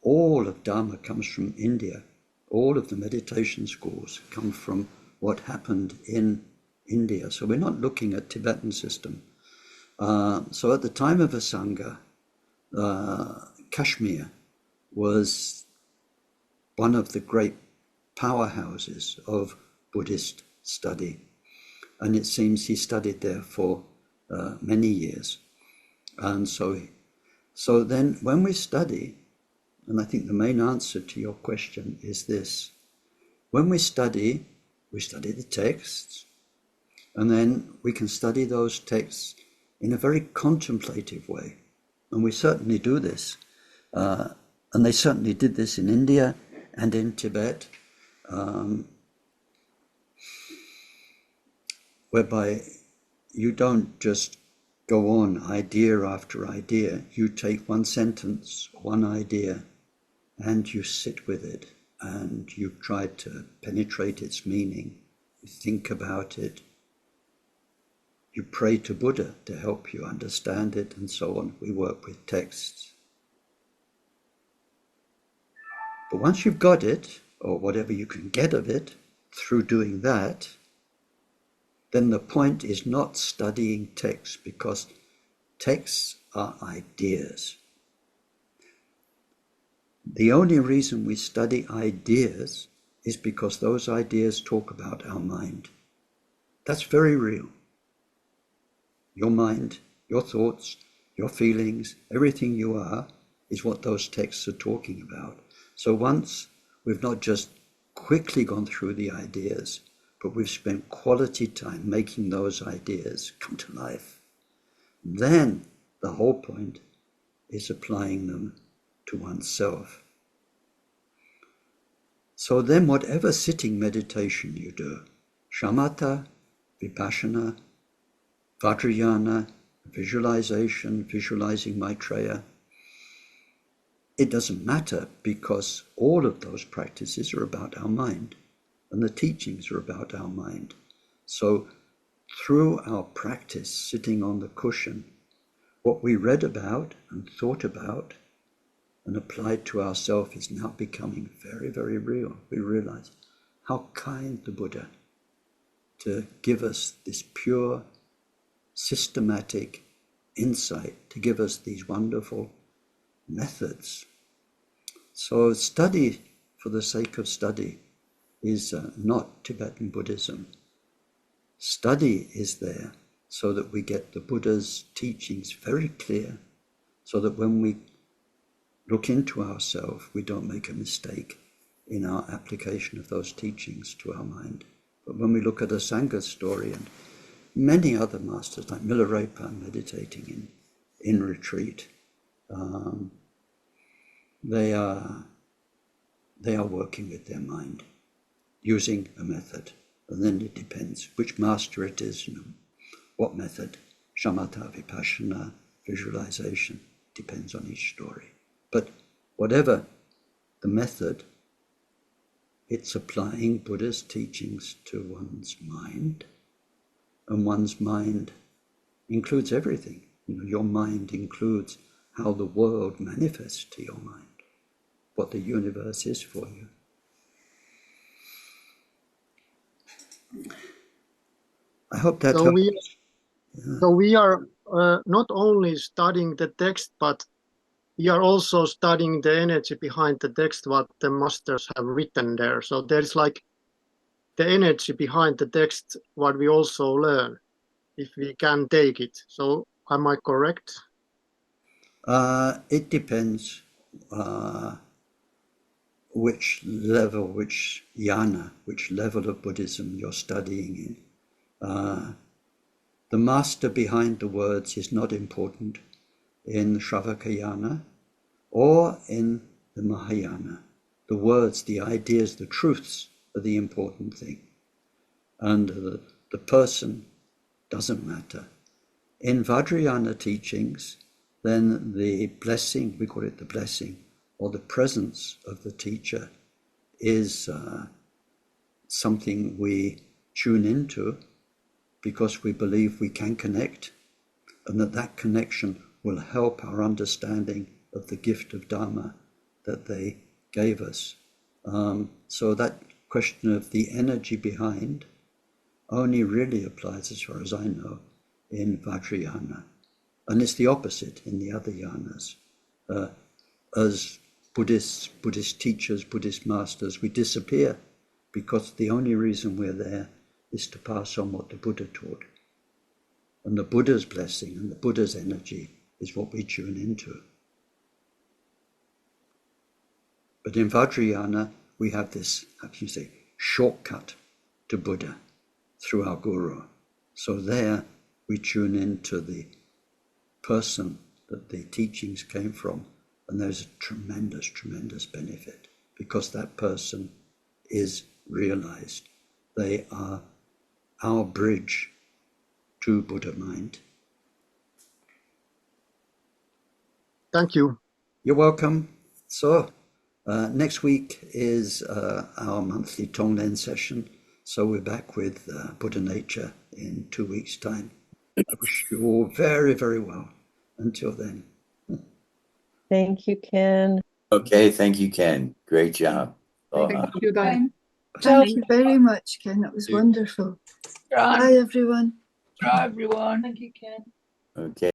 all of Dharma comes from India. All of the meditation schools come from what happened in India. So we're not looking at Tibetan system. So at the time of Asanga, Kashmir was one of the great powerhouses of Buddhist study. And it seems he studied there for many years. And so then when we study, and I think the main answer to your question is this: when we study the texts, and then we can study those texts in a very contemplative way. And we certainly do this. And they certainly did this in India and in Tibet, whereby you don't just go on idea after idea. You take one sentence, one idea, and you sit with it, and you try to penetrate its meaning. You think about it. You pray to Buddha to help you understand it, and so on. We work with texts. But once you've got it, or whatever you can get of it, through doing that, then the point is not studying texts, because texts are ideas. The only reason we study ideas is because those ideas talk about our mind. That's very real. Your mind, your thoughts, your feelings, everything you are is what those texts are talking about. So once we've not just quickly gone through the ideas, but we've spent quality time making those ideas come to life, then the whole point is applying them to oneself. So then whatever sitting meditation you do, shamatha, vipassana, vajrayana, visualization, visualizing Maitreya, it doesn't matter, because all of those practices are about our mind, and the teachings are about our mind. So through our practice, sitting on the cushion, what we read about and thought about and applied to ourselves is now becoming very, very real. We realize how kind the Buddha to give us this pure, systematic insight, to give us these wonderful methods. So study for the sake of study is not Tibetan Buddhism. Study is there so that we get the Buddha's teachings very clear, so that when we look into ourselves, we don't make a mistake in our application of those teachings to our mind. But when we look at Asanga's story and many other masters like Milarepa meditating in retreat, they are working with their mind using a method. And then it depends which master it is, what method, shamatha, vipassana, visualization, depends on each story. But whatever the method, it's applying Buddha's teachings to one's mind, and one's mind includes everything. Your mind includes how the world manifests to your mind, what the universe is for you. I hope that helps. So we are not only studying the text, but we are also studying the energy behind the text, what the masters have written there. So there's like the energy behind the text, what we also learn, if we can take it. So am I correct? It depends which level, which jhana, which level of Buddhism you're studying in. The master behind the words is not important. in Shravakayana or in the Mahayana. The words, the ideas, the truths are the important thing. And the person doesn't matter. In Vajrayana teachings, then the blessing, we call it the blessing, or the presence of the teacher is something we tune into because we believe we can connect, and that connection will help our understanding of the gift of Dharma that they gave us. So that question of the energy behind only really applies, as far as I know, in Vajrayana. And it's the opposite in the other yanas. As Buddhists, Buddhist teachers, Buddhist masters, we disappear because the only reason we're there is to pass on what the Buddha taught. And the Buddha's blessing and the Buddha's energy is what we tune into. But in Vajrayana, we have this, how can you say, shortcut to Buddha through our guru. So there we tune into the person that the teachings came from, and there's a tremendous, tremendous benefit because that person is realized. They are our bridge to Buddha mind. Thank you. You're welcome. So next week is our monthly Tonglen session. So we're back with Buddha Nature in 2 weeks' time. I wish you all very, very well. Until then. Thank you, Ken. Okay, thank you, Ken. Great job. Thank you, Ken. Thank you very much, Ken. That was wonderful. Bye, everyone. Bye, everyone. Thank you, Ken. Okay.